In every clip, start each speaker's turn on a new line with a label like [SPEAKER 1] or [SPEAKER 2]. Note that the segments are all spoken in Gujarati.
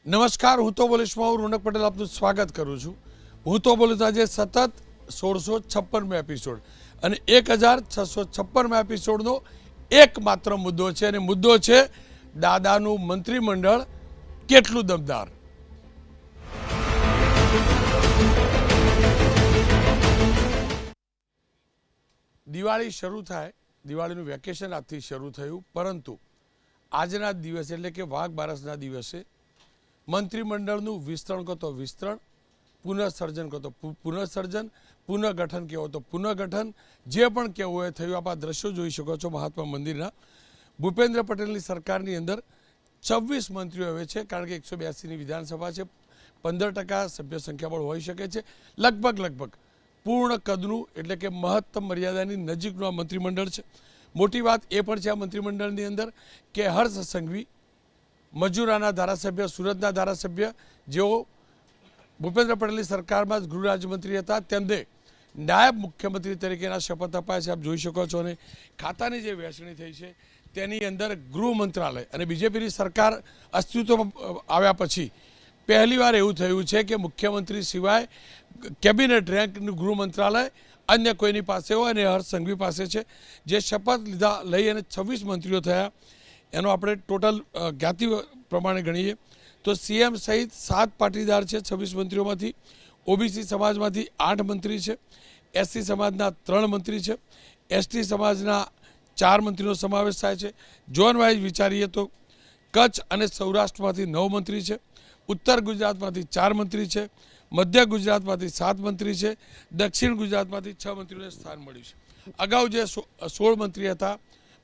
[SPEAKER 1] નમસ્કાર, હું તો બોલીશમાં હું રોનક પટેલ આપનું સ્વાગત કરું છું. હું તો બોલીશ આજે સતત 1656મો એપિસોડ અને 1656મા એપિસોડનો એકમાત્ર મુદ્દો છે અને મુદ્દો છે દાદાનું મંત્રીમંડળ કેટલું દમદાર. દિવાળી શરૂ થાય, દિવાળીનું વેકેશન આજથી શરૂ થયું, પરંતુ આજના દિવસે એટલે કે વાઘ બારસના દિવસે મંત્રીમંડળનું વિસ્તરણ કહો તો વિસ્તરણ, પુનઃસર્જન કહો તો પુનઃસર્જન, પુનઃગઠન કહેવો તો પુનઃગઠન, જે પણ કહેવું હોય થયું. આપ આ દ્રશ્યો જોઈ શકો છો મહાત્મા મંદિરના. ભૂપેન્દ્ર પટેલની સરકારની અંદર 26 મંત્રીઓ હવે છે, કારણ કે 182ની વિધાનસભા છે, 15% સભ્ય સંખ્યાબળ હોઈ શકે છે. લગભગ પૂર્ણ કદનું એટલે કે મહત્તમ મર્યાદાની નજીકનું આ મંત્રીમંડળ છે. મોટી વાત એ પણ છે આ મંત્રીમંડળની અંદર કે હર્ષ સંઘવી, મજૂરાના ધારાસભ્ય, સુરતના ધારાસભ્ય, જેઓ ભૂપેન્દ્ર પટેલની સરકારમાં જ ગૃહ રાજ્યમંત્રી હતા, તેમને નાયબ મુખ્યમંત્રી તરીકેના શપથ અપાયા છે. આપ જોઈ શકો છો. અને ખાતાની જે વહેંચણી થઈ છે તેની અંદર ગૃહ મંત્રાલય અને બીજેપીની સરકાર અસ્તિત્વમાં આવ્યા પછી પહેલીવાર એવું થયું છે કે મુખ્યમંત્રી સિવાય કેબિનેટ રેન્કનું ગૃહ મંત્રાલય અન્ય કોઈની પાસે હોય, અને હર્ષ સંઘવી પાસે છે. જે શપથ લઈ અને 26 મંત્રીઓ થયા, એનો આપણે ટોટલ જ્ઞાતિ પ્રમાણે ગણીએ તો સીએમ સહિત 7 પાટીદાર છે 26 મંત્રીઓમાંથી. ઓબીસી સમાજમાંથી 8 મંત્રી છે, એસસી સમાજના 3 મંત્રી છે, એસટી સમાજના 4 મંત્રીનો સમાવેશ થાય છે. ઝોન વાઇઝ વિચારીએ તો કચ્છ અને સૌરાષ્ટ્રમાંથી 9 મંત્રી છે, ઉત્તર ગુજરાતમાંથી 4 મંત્રી છે, મધ્ય ગુજરાતમાંથી 7 મંત્રી છે, દક્ષિણ ગુજરાતમાંથી 6 મંત્રીઓને સ્થાન મળ્યું છે. અગાઉ જે 16 મંત્રી હતા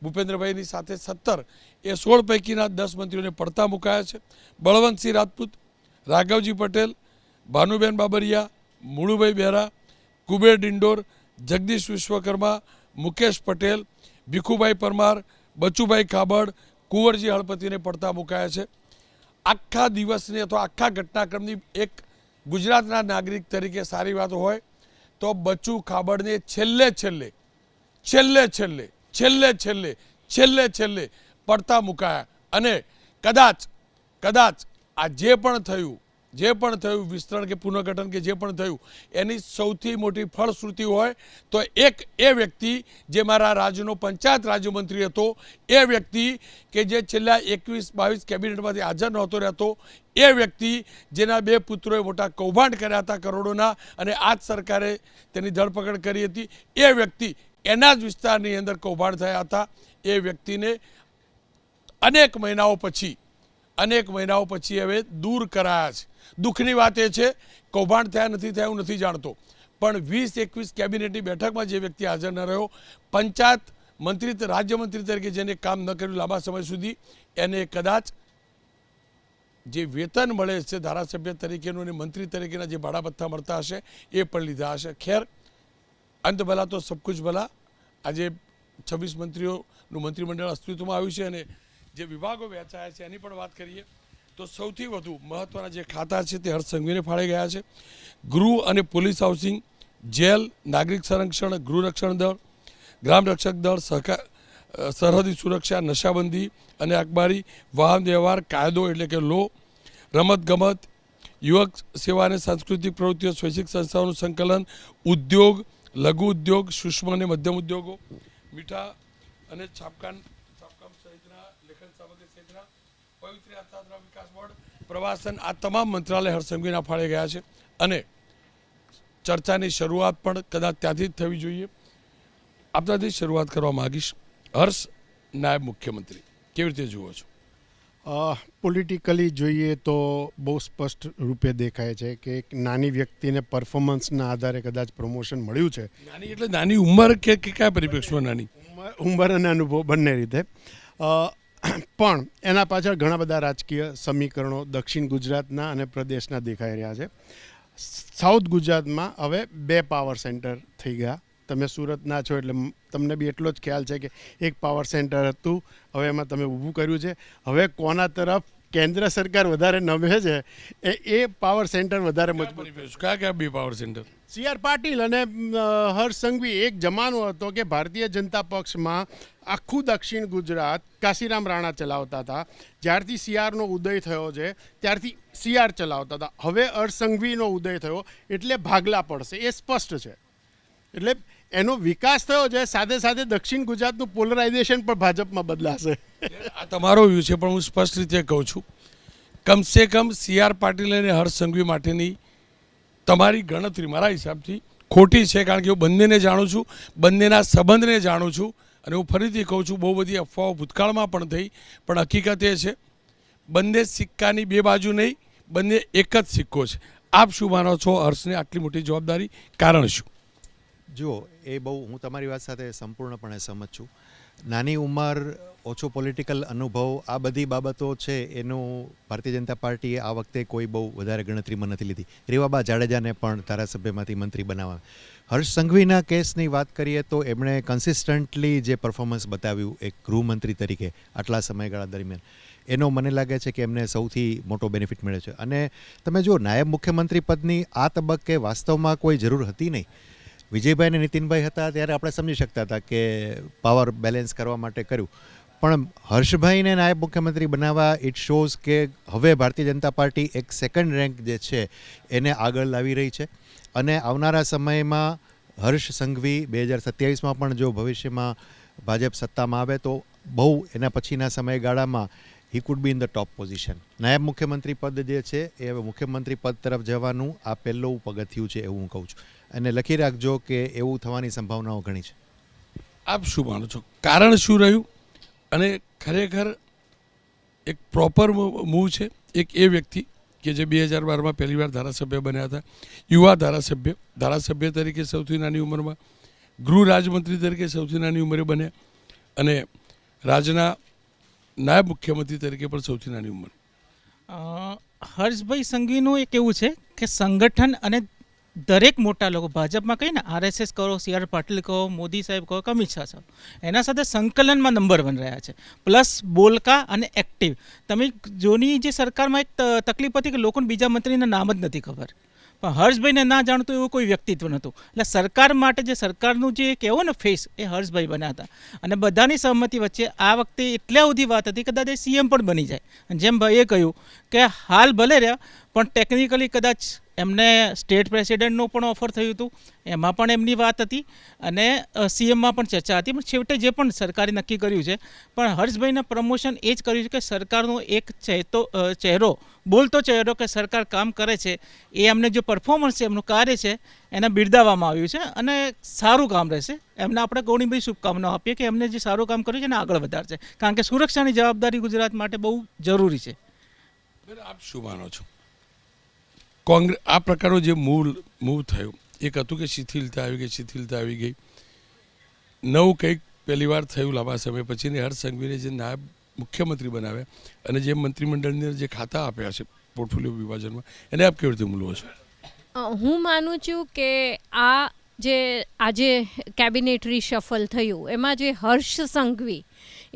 [SPEAKER 1] ભૂપેન્દ્રભાઈની સાથે 17, એ 16 પૈકીના 10 મંત્રીઓને પડતા મુકાયા છે. બળવંતસિંહ રાજપૂત, રાઘવજી પટેલ, ભાનુબેન બાબરિયા, મુળુભાઈ બેરા, કુબેર ડિંડોર, જગદીશ વિશ્વકર્મા, મુકેશ પટેલ, ભીખુભાઈ પરમાર, બચુભાઈ ખાબડ, કુંવરજી હળપતિને પડતા મુકાયા છે. આખા દિવસની અથવા આખા ઘટનાક્રમની એક ગુજરાતના નાગરિક તરીકે સારી વાત હોય તો બચુ ખાબડને છેલ્લે પડતા મુકાયા. અને કદાચ આ જે પણ થયું વિસ્તરણ કે પુનઃગઠન કે જે પણ થયું, એની સૌથી મોટી ફળશ્રુતિ હોય તો એ વ્યક્તિ જે મારા રાજ્યનો પંચાયત રાજ્યમંત્રી હતો, એ વ્યક્તિ કે જે છેલ્લા 21-22 કેબિનેટમાંથી હાજર નહોતો રહેતો, એ વ્યક્તિ જેના 2 પુત્રોએ મોટા કૌભાંડ કર્યા હતા કરોડોના, અને આ જ સરકારે તેની ધરપકડ કરી હતી. એ વ્યક્તિ એના જ વિસ્તારની અંદર કૌભાંડ થયા હતા. એ વ્યક્તિને અનેક મહિનાઓ પછી હવે દૂર કરાયા છે. દુઃખની વાત એ છે, કૌભાંડ થયા નથી થયા હું નથી જાણતો, પણ 20-21 કેબિનેટની બેઠકમાં જે વ્યક્તિ હાજર ન રહ્યો, પંચાયત મંત્રી રાજ્યમંત્રી તરીકે જેને કામ ન કર્યું લાંબા સમય સુધી, એને કદાચ જે વેતન મળે છે ધારાસભ્ય તરીકેનું અને મંત્રી તરીકેના જે ભાડા ભથ્થા મળતા હશે એ પણ લીધા હશે. ખેર, અંત ભલા તો સબ કુછ ભલા. આજે 26 મંત્રીઓનું મંત્રીમંડળ અસ્તિત્વમાં આવ્યું છે અને જે વિભાગો વહેંચાયા છે એની પણ વાત કરીએ તો સૌથી વધુ મહત્ત્વના જે ખાતા છે તે હર્ષ સંઘવીને ફાળે ગયા છે. ગૃહ અને પોલીસ હાઉસિંગ, જેલ, નાગરિક સંરક્ષણ, ગૃહ રક્ષણ દળ, ગ્રામ રક્ષક દળ, સરહદી સુરક્ષા, નશાબંધી અને અખબારી, વાહન વ્યવહાર, કાયદો એટલે કે લો, રમતગમત, યુવક સેવા અને સાંસ્કૃતિક પ્રવૃત્તિઓ, સ્વૈચ્છિક સંસ્થાઓનું સંકલન, ઉદ્યોગ, લઘુ ઉદ્યોગ, સૂક્ષ્મ અને મધ્યમ ઉદ્યોગો, મીઠા અને છાપકામ સહિતના લેખન સામગ્રી સહિતના પવિત્ર યાત્રાધામ વિકાસ બોર્ડ, પ્રવાસન, આ તમામ મંત્રાલય હર્ષ સંઘવીના ફાળે ગયા છે. અને ચર્ચાની શરૂઆત પણ કદાચ ત્યાંથી જ થવી જોઈએ. આપણાથી શરૂઆત કરવા માગીશ. હર્ષ, નાયબ મુખ્યમંત્રી, કેવી રીતે જુઓ છો?
[SPEAKER 2] પોલિટિકલી જોઈએ તો બહુ સ્પષ્ટ રૂપે દેખાય છે કે એક નાની વ્યક્તિને પરફોર્મન્સના આધારે કદાચ પ્રમોશન મળ્યું છે.
[SPEAKER 1] નાની એટલે નાની ઉંમર કે કયા પરિપ્રેક્ષમાં નાની?
[SPEAKER 2] ઉંમર અને અનુભવ બંને રીતે. પણ એના પાછળ ઘણા બધા રાજકીય સમીકરણો દક્ષિણ ગુજરાતના અને પ્રદેશના દેખાઈ રહ્યા છે. સાઉથ ગુજરાતમાં હવે 2 પાવર સેન્ટર થઈ ગયા. તમે સુરતના છો એટલે તમને બી એટલો જ ખ્યાલ છે કે એક પાવર સેન્ટર હતું, હવે એમાં તમે ઊભું કર્યું છે. હવે કોના તરફ કેન્દ્ર સરકાર વધારે નમે છે એ પાવર સેન્ટર વધારે મજબૂત.
[SPEAKER 1] કયા બે power centre?
[SPEAKER 2] C R Patil અને હર્ષ સંઘવી. એક જમાનો હતો કે ભારતીય જનતા પક્ષમાં આખું દક્ષિણ ગુજરાત કાશીરામ રાણા ચલાવતા હતા. જ્યારથી સીઆરનો ઉદય થયો છે ત્યારથી સીઆર ચલાવતા હતા. હવે હર્ષ સંઘવીનો ઉદય થયો એટલે ભાગલા પડશે, એ સ્પષ્ટ છે. એટલે એનો વિકાસ થયો છે, સાથે સાથે દક્ષિણ ગુજરાતનું પોલરાઇઝેશન પણ ભાજપમાં બદલાશે.
[SPEAKER 1] આ તમારો વ્યૂ છે, પણ હું સ્પષ્ટ રીતે કહું છું, કમસે કમ સી આર પાટીલ અને હર્ષ સંઘવી માટેની તમારી ગણતરી મારા હિસાબથી ખોટી છે. કારણ કે હું બંનેને જાણું છું, બંનેના સંબંધને જાણું છું, અને હું ફરીથી કહું છું, બહુ બધી અફવાઓ ભૂતકાળમાં પણ થઈ, પણ હકીકત એ છે બંને સિક્કાની બે બાજુ નહીં, બંને એક જ સિક્કો છે. આપ શું માનો છો હર્ષને આટલી મોટી જવાબદારી, કારણ શું?
[SPEAKER 3] જુઓ, એ બહુ હું તમારી વાત સાથે સંપૂર્ણપણે સહમત છું. નાની ઉંમર, ઓછો પોલિટિકલ અનુભવ, આ બધી બાબતો છે એનું ભારતીય જનતા પાર્ટીએ આ વખતે કોઈ બહુ વધારે ગણતરીમાં નથી લીધી. રેવાબા જાડેજાને પણ ધારાસભ્યમાંથી મંત્રી બનાવવા. હર્ષ સંઘવીના કેસની વાત કરીએ તો એમણે કન્સિસ્ટન્ટલી જે પરફોર્મન્સ બતાવ્યું એક ગૃહમંત્રી તરીકે આટલા સમયગાળા દરમિયાન, એનો મને લાગે છે કે એમને સૌથી મોટો બેનિફિટ મળે છે. અને તમે જો નાયબ મુખ્યમંત્રી પદની આ તબક્કે વાસ્તવમાં કોઈ જરૂર હતી નહીં. વિજયભાઈ અને નીતિનભાઈ હતા ત્યારે આપણે સમજી શકતા હતા કે પાવર બેલેન્સ કરવા માટે કર્યું, પણ હર્ષભાઈને નાયબ મુખ્યમંત્રી બનાવવા ઇટ શોઝ કે હવે ભારતીય જનતા પાર્ટી એક સેકન્ડ રેન્ક જે છે એને આગળ લાવી રહી છે. અને આવનારા સમયમાં હર્ષ સંઘવી 2027માં પણ જો ભવિષ્યમાં ભાજપ સત્તામાં આવે તો બહુ એના પછીના સમયગાળામાં he could B in the top position. નાયબ મુખ્યમંત્રી પદ જે છે એ હવે મુખ્યમંત્રી પદ તરફ જવાનું આ પહેલું પગથિયું છે એવું હું કહું છું. અને લખી રાખજો કે એવું થવાની સંભાવનાઓ ઘણી છે.
[SPEAKER 1] આપ શું માનો છો, કારણ શું રહ્યું? અને ખરેખર એક પ્રોપર મૂવ છે એક એ વ્યક્તિ કે જે 2012માં પહેલીવાર ધારાસભ્ય બન્યા હતા, યુવા ધારાસભ્ય તરીકે સૌથી નાની ઉંમરમાં, ગૃહ રાજમંત્રી તરીકે સૌથી નાની ઉંમરે બન્યા, અને રાજ્યના નાયબ મુખ્યમંત્રી તરીકે પણ સૌથી નાની ઉંમર.
[SPEAKER 4] હર્ષભાઈ સંઘવીનું એક એવું છે કે સંગઠન અને દરેક મોટા લોકો ભાજપમાં કહીને આરએસએસ કહો, સી આર પાટીલ કહો, મોદી સાહેબ કહો કે અમિત શાહ સાહેબ, એના સાથે સંકલનમાં નંબર 1 રહ્યા છે. પ્લસ બોલકા અને એક્ટિવ. તમે જોની જે સરકારમાં એક તકલીફ હતી કે લોકોને બીજા મંત્રીના નામ જ નથી ખબર, પણ હર્ષભાઈને ના જાણતું એવું કોઈ વ્યક્તિત્વ નહોતું. એટલે સરકાર માટે જે સરકારનું જે કહેવો ને ફેસ એ હર્ષભાઈ બન્યા હતા. અને બધાની સહમતિ વચ્ચે આ વખતે એટલા સુધી વાત હતી કદાચ એ સીએમ પણ બની જાય. અને જેમ ભાઈએ કહ્યું કે હાલ ભલે રહ્યા પણ ટેકનિકલી કદાચ એમને સ્ટેટ પ્રેસિડેન્ટનું પણ ઓફર થયું હતું, એમાં પણ એમની વાત હતી, અને સીએમમાં પણ ચર્ચા હતી. પણ છેવટે જે પણ સરકારે નક્કી કર્યું છે, પણ હર્ષભાઈના પ્રમોશન એ જ કર્યું છે કે સરકારનો એક ચહેરો, બોલતો ચહેરો કે સરકાર કામ કરે છે, એ એમને જે પરફોર્મન્સ છે, એમનું કાર્ય છે, એને બિરદાવવામાં આવ્યું છે અને સારું કામ રહેશે. એમને આપણે ઘણી બધી શુભકામનાઓ આપીએ કે એમને જે સારું કામ કર્યું છે એને આગળ વધારશે, કારણ કે સુરક્ષાની જવાબદારી ગુજરાત માટે બહુ જરૂરી છે.
[SPEAKER 1] આપ શું માનો છો, કોંગ્રેસ આ પ્રકારનો જે મૂવ થયો, એક હતું કે શિથિલતા આવી ગઈ, નવું કંઈક પહેલીવાર થયું લાંબા સમય પછી, ને હર્ષ સંઘવીને જે નાયબ મુખ્યમંત્રી બનાવ્યા અને જે મંત્રીમંડળને જે ખાતા આપ્યા છે પોર્ટફોલિયો વિભાજનમાં, એને આપ કેવી રીતે મૂલવો છો?
[SPEAKER 5] હું માનું છું કે આ જે આજે કેબિનેટ રિશફલ થયું એમાં જે હર્ષ સંઘવી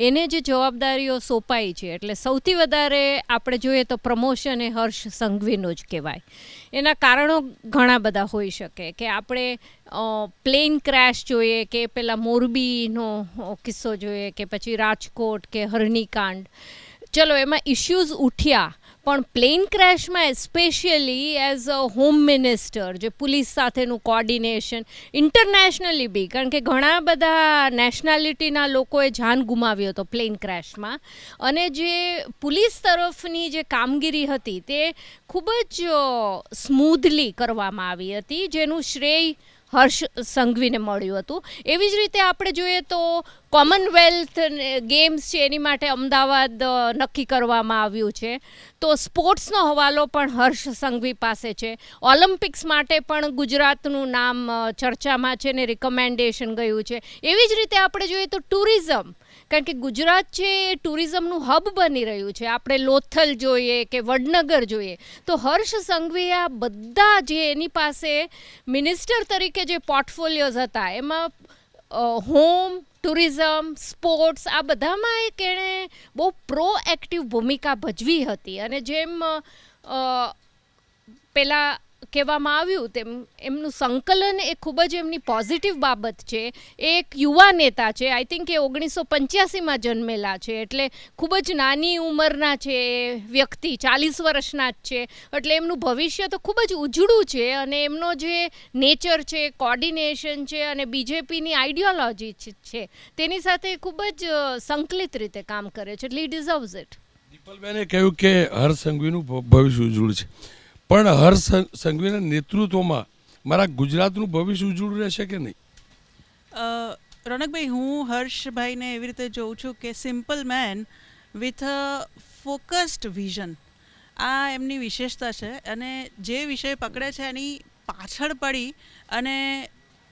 [SPEAKER 5] એને જે જવાબદારીઓ સોંપાઈ છે, એટલે સૌથી વધારે આપણે જોઈએ તો પ્રમોશન એ હર્ષ સંઘવીનું જ કહેવાય. એના કારણો ઘણા બધા હોઈ શકે કે આપણે પ્લેન ક્રેશ જોઈએ કે પેલા મોરબીનો કિસ્સો જોઈએ કે પછી રાજકોટ કે હરણીકાંડ, ચલો એમાં ઇશ્યુઝ ઉઠ્યા, પણ પ્લેન ક્રેશમાં especially as a home minister જે પોલીસ સાથેનું કોર્ડિનેશન ઇન્ટરનેશનલી બી, કારણ કે ઘણા બધા નેશનાલિટીના લોકોએ જાન ગુમાવ્યો હતો પ્લેન ક્રેશમાં, અને જે પોલીસ તરફની જે કામગીરી હતી તે ખૂબ જ સ્મૂધલી કરવામાં આવી હતી, જેનું શ્રેય હર્ષ સંઘવીને મળ્યું હતું. એવી જ રીતે આપણે જોઈએ તો કોમનવેલ્થ ગેમ્સ છે એની માટે અમદાવાદ નક્કી કરવામાં આવ્યું છે, તો સ્પોર્ટ્સનો હવાલો પણ હર્ષ સંઘવી પાસે છે. ઓલિમ્પિક્સ માટે પણ ગુજરાતનું નામ ચર્ચામાં છે ને રિકમેન્ડેશન ગયું છે. એવી જ રીતે આપણે જોઈએ તો ટુરિઝમ, કારણ કે ગુજરાત છે એ ટુરિઝમનું હબ બની રહ્યું છે. આપણે લોથલ જોઈએ કે વડનગર જોઈએ તો હર્ષ સંઘવી આ બધા જે એની પાસે મિનિસ્ટર તરીકે જે પોર્ટફોલિયોઝ હતા એમાં હોમ, ટુરિઝમ, સ્પોર્ટ્સ આ બધામાં એક એણે બહુ પ્રોએક્ટિવ ભૂમિકા ભજવી હતી. અને જેમ પહેલાં કહેવામાં આવ્યું તેમ એમનું સંકલન એ ખૂબ જ એમની પોઝિટિવ બાબત છે. એ એક યુવા નેતા છે. આઈ થિંક એ 1985માં જન્મેલા છે, એટલે ખૂબ જ નાની ઉંમરના છે એ વ્યક્તિ, 40 વર્ષના જ છે. એટલે એમનું ભવિષ્ય તો ખૂબ જ ઉજળું છે. અને એમનો જે નેચર છે, કોર્ડિનેશન છે અને બીજેપીની આઈડિયોલોજી છે તેની સાથે ખૂબ જ સંકલિત રીતે કામ કરે છે. એટલે ઈ ડિઝર્વ્સ ઇટ.
[SPEAKER 1] દીપલબેને કહ્યું કે હર્ષ સંઘવીનું ભવિષ્ય ઉજ્જવળ છે, પણ હર્ષ સંઘવીના નેતૃત્વમાં મારા ગુજરાતનું ભવિષ્ય ઉજ્જવળ રહેશે કે નહીં?
[SPEAKER 6] રોનકભાઈ, હું હર્ષભાઈને એવી રીતે જોઉં છું કે simple main with a focused vision, આ એમની વિશેષતા છે. અને જે વિષય પકડે છે એની પાછળ પડી અને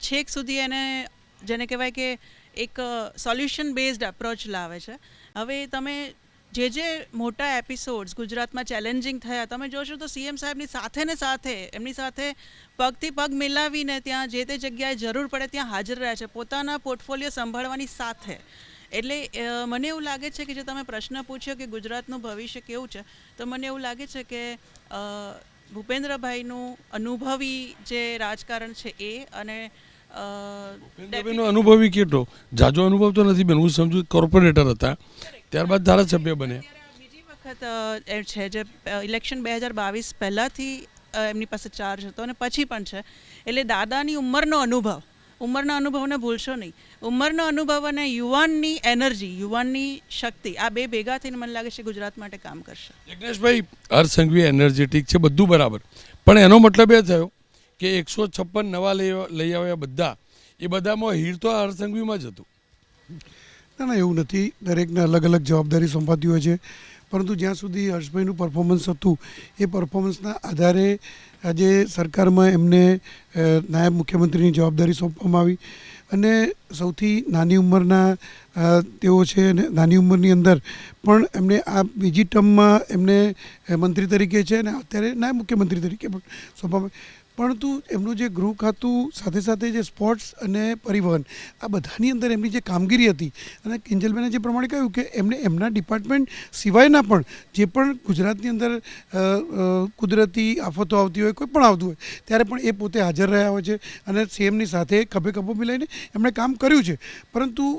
[SPEAKER 6] છેક સુધી એને જેને કહેવાય કે એક સોલ્યુશન બેઝડ અપ્રોચ લાવે છે. હવે તમે જે મોટા એપિસોડ્સ ગુજરાતમાં ચેલેન્જિંગ થયા તમે જોશો તો સીએમ સાહેબની સાથે એમની સાથે પગથી પગ મિલાવીને ત્યાં જે તે જગ્યાએ જરૂર પડે ત્યાં હાજર રહ્યા છે, પોતાના પોર્ટફોલિયો સંભાળવાની સાથે. એટલે મને એવું લાગે છે કે જે તમે પ્રશ્ન પૂછ્યો કે ગુજરાતનું ભવિષ્ય કેવું છે, તો મને એવું લાગે છે કે ભૂપેન્દ્રભાઈનું અનુભવી જે રાજકારણ છે એ અને
[SPEAKER 1] ભૂપેન્દ્રભાઈનો અનુભવી કેટલો જાજો અનુભવ તો નથી બેન. હું સમજુ કોર્પોરેટર હતા, ત્યારબાદ ધારાસભ્ય બન્યા.
[SPEAKER 6] બીજી વખત છે જે ઇલેક્શન 2022 પહેલાંથી એમની પાસે ચાર્જ હતો અને પછી પણ છે. એટલે દાદાની ઉંમરનો અનુભવને ભૂલશો નહીં. ઉંમરનો અનુભવ અને યુવાનની એનર્જી, યુવાનની શક્તિ, આ બે ભેગા થઈને મને લાગે છે ગુજરાત માટે કામ કરશે.
[SPEAKER 1] જગનેશભાઈ, હર્ષ સંઘવી એનર્જેટિક છે, બધું બરાબર, પણ એનો મતલબ એ થયો કે 156 નવા લઈ આવ્યા બધા, એ બધામાં હીર તો હર્ષ સંઘવીમાં જ હતું.
[SPEAKER 7] ના, એવું નથી. દરેકને અલગ અલગ જવાબદારી સોંપાતી હોય છે, પરંતુ જ્યાં સુધી હર્ષભાઈનું પરફોર્મન્સ હતું એ પરફોર્મન્સના આધારે આજે સરકારમાં એમને નાયબ મુખ્યમંત્રીની જવાબદારી સોંપવામાં આવી. અને સૌથી નાની ઉંમરના તેઓ છે અને નાની ઉંમરની અંદર પણ એમને આ બીજી ટર્મમાં એમને મંત્રી તરીકે છે અને અત્યારે નાયબ મુખ્યમંત્રી તરીકે પણ સોંપવામાં. પરંતુ એમનું જે ગૃહ ખાતું સાથે સાથે જે સ્પોર્ટ્સ અને પરિવહન આ બધાની અંદર એમની જે કામગીરી હતી, અને કિંજલબેને જે પ્રમાણે કહ્યું કે એમને એમના ડિપાર્ટમેન્ટ સિવાયના પણ જે પણ ગુજરાતની અંદર કુદરતી આફતો આવતી હોય, કોઈ પણ આવતું હોય, ત્યારે પણ એ પોતે હાજર રહ્યા હોય છે અને સીએમની સાથે ખભે ખભો મિલાઈને એમણે કામ કર્યું છે. પરંતુ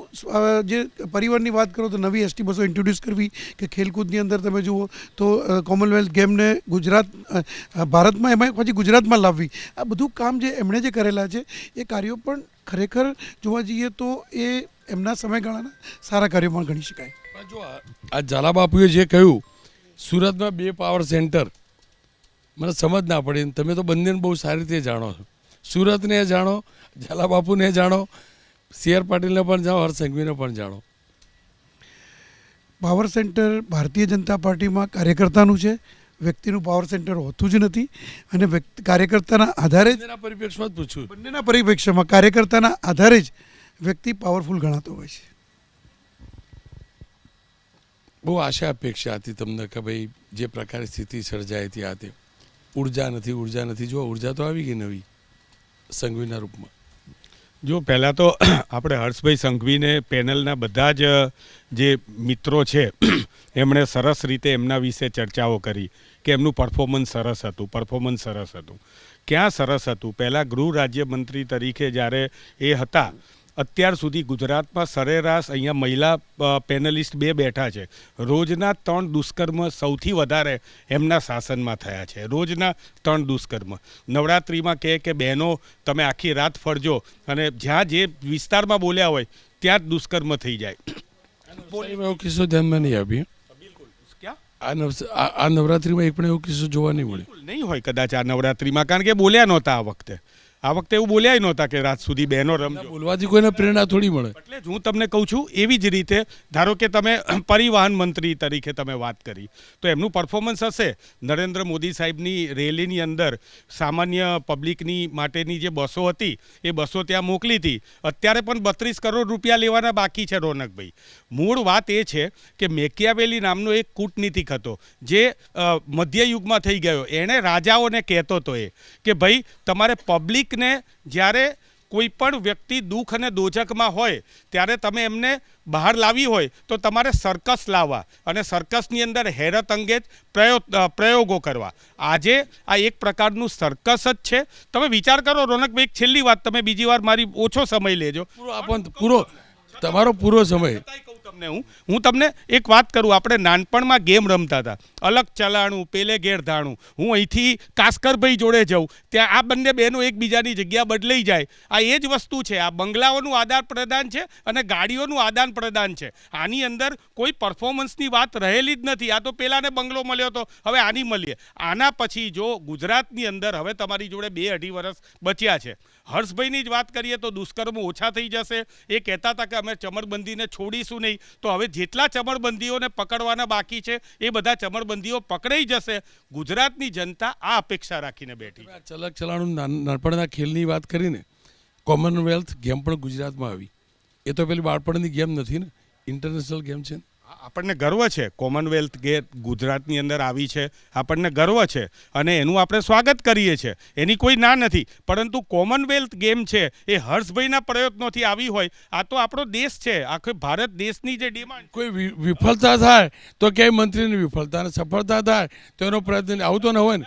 [SPEAKER 7] જે પરિવહનની વાત કરો તો નવી એસટી બસો ઇન્ટ્રોડ્યુસ કરવી કે ખેલકૂદની અંદર તમે જુઓ તો કોમનવેલ્થ ગેમને ભારતમાં એમાં પછી ગુજરાતમાં લાવવી, આ બધું કામ જે એમણે જે કરેલા છે એ કાર્યો પણ ખરેખર જોવા જઈએ તો એ એમના સમયગાળાના સારા કાર્યોમાં ગણી શકાય.
[SPEAKER 1] જો આ ઝાલાબાપુએ જે કહ્યું સુરતમાં 2 પાવર સેન્ટર, મને સમજ ના પડી. તમે તો બંનેને બહુ સારી રીતે જાણો છો, સુરતને જાણો, ઝાલાબાપુને જાણો, CR પાટીલને પણ જાણો, હર્ષ સંઘવીને પણ જાણો.
[SPEAKER 7] પાવર સેન્ટર ભારતીય જનતા પાર્ટીમાં કાર્યકર્તાનું છે, વ્યક્તિનું પાવર સેન્ટર હોતું જ નથી. અને કાર્યકર્તાના આધારે જ
[SPEAKER 1] પરિપ્રેક્ષમાં જ પૂછ્યું,
[SPEAKER 7] બંનેના પરિપ્રેક્ષ્યમાં કાર્યકર્તાના આધારે જ વ્યક્તિ પાવરફુલ ગણાતો હોય છે.
[SPEAKER 1] બહુ આશા અપેક્ષા હતી તમને કે ભાઈ જે પ્રકારે સ્થિતિ સર્જાઈ હતી આ તે ઉર્જા નથી. જો ઉર્જા તો આવી ગઈ નવી સંઘવીના રૂપમાં.
[SPEAKER 8] જો પહેલાં તો આપણે હર્ષભાઈ સંઘવીને પેનલના બધા જ જે મિત્રો છે એમણે સરસ રીતે એમના વિશે ચર્ચાઓ કરી કે એમનું પરફોર્મન્સ સરસ હતું. ક્યાં સરસ હતું? પહેલાં ગૃહ રાજ્યમંત્રી તરીકે જ્યારે એ હતા, અત્યાર સુધી ગુજરાતમાં સરેરાશ અહીંયા મહિલા પેનલિસ્ટ 2 બેઠા છે. રોજના 3 દુષ્કર્મ સૌથી વધારે એમના શાસનમાં થયા છે. રોજના 3 દુષ્કર્મ. નવરાત્રિમાં કહે કે બહેનો તમે આખી રાત ફરજો અને જ્યાં જે વિસ્તારમાં બોલ્યા હોય ત્યાં જ દુષ્કર્મ થઈ જાય.
[SPEAKER 1] એવો કિસ્સો ધ્યાનમાં નહીં આવી. આ નવરાત્રિમાં એક પણ એવો કિસ્સો જોવા નહીં મળે.
[SPEAKER 8] નહીં હોય કદાચ આ નવરાત્રિમાં, કારણ કે બોલ્યા નહોતા આ વખતે એવું બોલ્યા નહોતા કે રાત સુધી બહેનો રમજો.
[SPEAKER 1] બોલવાથી કોઈને પ્રેરણા થોડી મળે.
[SPEAKER 8] એટલે જ હું તમને કહું છું, એવી જ રીતે ધારો કે તમે પરિવહન મંત્રી તરીકે તમે વાત કરી તો એમનું પરફોર્મન્સ હશે. નરેન્દ્ર મોદી સાહેબની રેલીની અંદર સામાન્ય પબ્લિકની માટેની જે બસો હતી એ બસો ત્યાં મોકલી હતી. અત્યારે પણ 32 કરોડ રૂપિયા લેવાના બાકી છે. રોનકભાઈ, મૂળ વાત એ છે કે મેકિયાવેલી નામનો એક કૂટનીતિક હતો જે મધ્યયુગમાં થઈ ગયો. એણે રાજાઓને કહેતો હતો કે ભાઈ તમારે પબ્લિક ને જ્યારે કોઈ પણ વ્યક્તિ દુઃખ અને દોજકમાં હોય ત્યારે તમે એમને બહાર લાવી હોય તો તમારે સર્કસ લાવવા અને સર્કસની અંદર હેરત અંગે જ પ્રયોગો કરવા. આજે આ એક પ્રકારનું સર્કસ જ છે. તમે વિચાર કરો રોનકભાઈ, એક છેલ્લી વાત, તમે બીજી વાર મારી ઓછો સમય લેજો,
[SPEAKER 1] તમારો પૂરો સમય.
[SPEAKER 8] હું તમને એક વાત કરું. આપણે નાનપણમાં ગેમ રમતા હતા, અલગ ચલાણું પેલે ઘેર ધાણું. હું અહીંથી કાસ્કરભાઈ જોડે જાઉં, ત્યાં આ બંને બહેનો એકબીજાની જગ્યા બદલાઈ જાય. આ એ જ વસ્તુ છે. આ બંગલાઓનું આદાન પ્રદાન છે અને ગાડીઓનું આદાન પ્રદાન છે. આની અંદર કોઈ પરફોર્મન્સની વાત રહેલી જ નથી. આ તો પેલાને બંગલો મળ્યો હતો, હવે આની મળીએ. આના પછી જો ગુજરાતની અંદર હવે તમારી જોડે 2-2.5 વર્ષ બચ્યા છે. હર્ષભાઈની જ વાત કરીએ તો દુષ્કર્મ ઓછા થઈ જશે. એ કહેતા હતા કે અમે ચમરબંધીને છોડીશું નહીં, તો હવે જેટલા ચમરબંધીઓને પકડવાના બાકી છે એ બધા ચમરબંધીઓ પકડાઈ જશે. ગુજરાતની જનતા આ અપેક્ષા રાખીને બેઠી.
[SPEAKER 1] ચલક ચલાણું નાનપણના ખેલની વાત કરીને કોમનવેલ્થ ગેમ પણ ગુજરાતમાં આવી. એ તો પેલી બાળપણની ગેમ નથી ને, ઇન્ટરનેશનલ ગેમ છે.
[SPEAKER 8] આપણને ગર્વ છે કોમનવેલ્થ ગેમ ગુજરાતની અંદર આવી છે, આપણને ગર્વ છે અને એનું આપણે સ્વાગત કરીએ છીએ, એની કોઈ ના નથી. પરંતુ કોમનવેલ્થ ગેમ છે એ હર્ષભાઈના પ્રયત્નોથી આવી હોય. આ તો આપણો દેશ છે, આખો ભારત દેશની જે ડિમાન્ડ.
[SPEAKER 1] કોઈ વિફળતા થાય તો ક્યાંય મંત્રીની વિફળતા, અને સફળતા થાય તો એનો પ્રયત્ન. આવું તો ન હોય ને,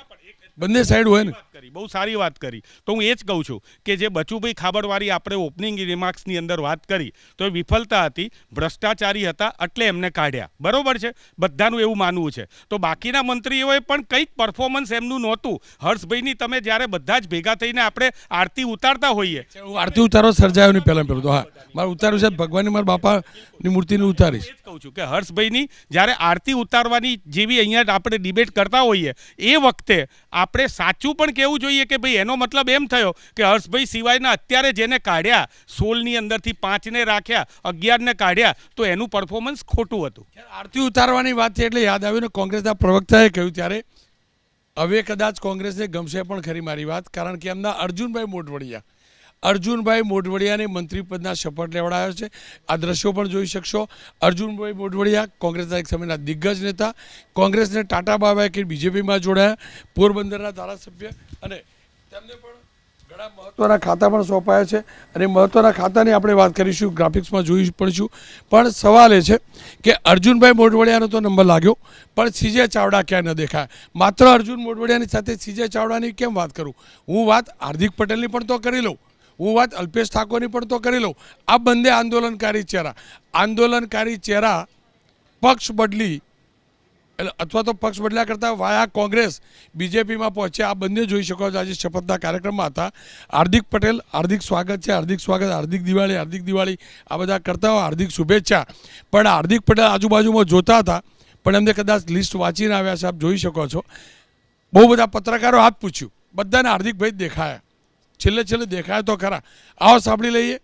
[SPEAKER 1] બંને સાઈડ હોય ને.
[SPEAKER 8] બહુ સારી વાત કરી. તો હું એ જ કહું છું કે જે બચુભાઈ ખાબડવાળી આપણે ઓપનિંગ રિમાર્ક્સની અંદર વાત કરી તો એ વિફળતા હતી, ભ્રષ્ટાચારી હતા એટલે એમને કાઢ્યા. બરોબર છે, બધાનું એવું માનવું છે. તો બાકીના મંત્રીઓએ પણ કંઈક પરફોર્મન્સ એમનું નહોતું. હર્ષભાઈની તમે જ્યારે બધા જ ભેગા થઈને આપણે આરતી ઉતારતા હોઈએ.
[SPEAKER 1] હું આરતી ઉતારો સર્જાયો નહીં પહેલાં તો. હા, મારે ઉતાર્યું છે ભગવાનની, મારા બાપાની મૂર્તિને ઉતારીશ.
[SPEAKER 8] કહું છું કે હર્ષભાઈની જ્યારે આરતી ઉતારવાની જેવી અહીંયા આપણે ડિબેટ કરતા હોઈએ એ વખતે આપણે સાચું પણ કહેવું જોઈએ કે ભાઈ એનો મતલબ એમ થયો કે હર્ષભાઈ સિવાયના અત્યારે જેને કાઢ્યા, 16ની અંદરથી 5ને રાખ્યા, 11ને કાઢ્યા, તો એનું પરફોર્મન્સ ખોટું હતું.
[SPEAKER 1] આરતી ઉતારવાની વાત છે એટલે યાદ આવ્યું ને, કોંગ્રેસના પ્રવક્તાએ કહ્યું ત્યારે હવે કદાચ કોંગ્રેસને ગમશે પણ ખરી મારી વાત, કારણ કે એમના અર્જુનભાઈ મોઢવડિયાને મંત્રીપદના શપથ લેવડાવ્યો છે. આ દ્રશ્યો પણ જોઈ શકશો. અર્જુનભાઈ મોઢવડિયા કોંગ્રેસના એક સમયના દિગ્ગજ નેતા, કોંગ્રેસને ટાટા બાબાએ કે બીજેપીમાં જોડાયા, પોરબંદરના ધારાસભ્ય, અને તેમને પણ ઘણા મહત્ત્વના ખાતા પણ સોંપાયા છે. અને મહત્ત્વના ખાતાની આપણે વાત કરીશું, ગ્રાફિક્સમાં જોઈ પડશું. પણ સવાલ એ છે કે અર્જુનભાઈ મોઢવડિયાનો તો નંબર લાગ્યો, પણ સીજે ચાવડા ક્યાંય ન દેખાય. માત્ર અર્જુન મોઢવડિયાની સાથે સીજે ચાવડાની કેમ વાત કરું? હું વાત હાર્દિક પટેલની પણ તો કરી લઉં, હું વાત અલ્પેશ ઠાકોરની પણ તો કરી લઉં. આ બંને આંદોલનકારી ચહેરા પક્ષ બદલી અથવા તો પક્ષ બદલ્યા કરતાં વાયા કોંગ્રેસ બીજેપીમાં પહોંચ્યા. આ બંને જોઈ શકો છો. આજે શપથના કાર્યક્રમમાં હતા. હાર્દિક પટેલ, હાર્દિક સ્વાગત છે, હાર્દિક સ્વાગત, હાર્દિક દિવાળી, આ બધા કરતા હોય, હાર્દિક શુભેચ્છા. પણ હાર્દિક પટેલ આજુબાજુમાં જોતા હતા, પણ એમને કદાચ લિસ્ટ વાંચીને આવ્યા છે. આપ જોઈ શકો છો. બહુ બધા પત્રકારો હાથ પૂછ્યું, બધાને હાર્દિકભાઈ જ દેખાયા. છેલ્લે દેખાય તો ખરા. આવો સાંભળી લઈએ,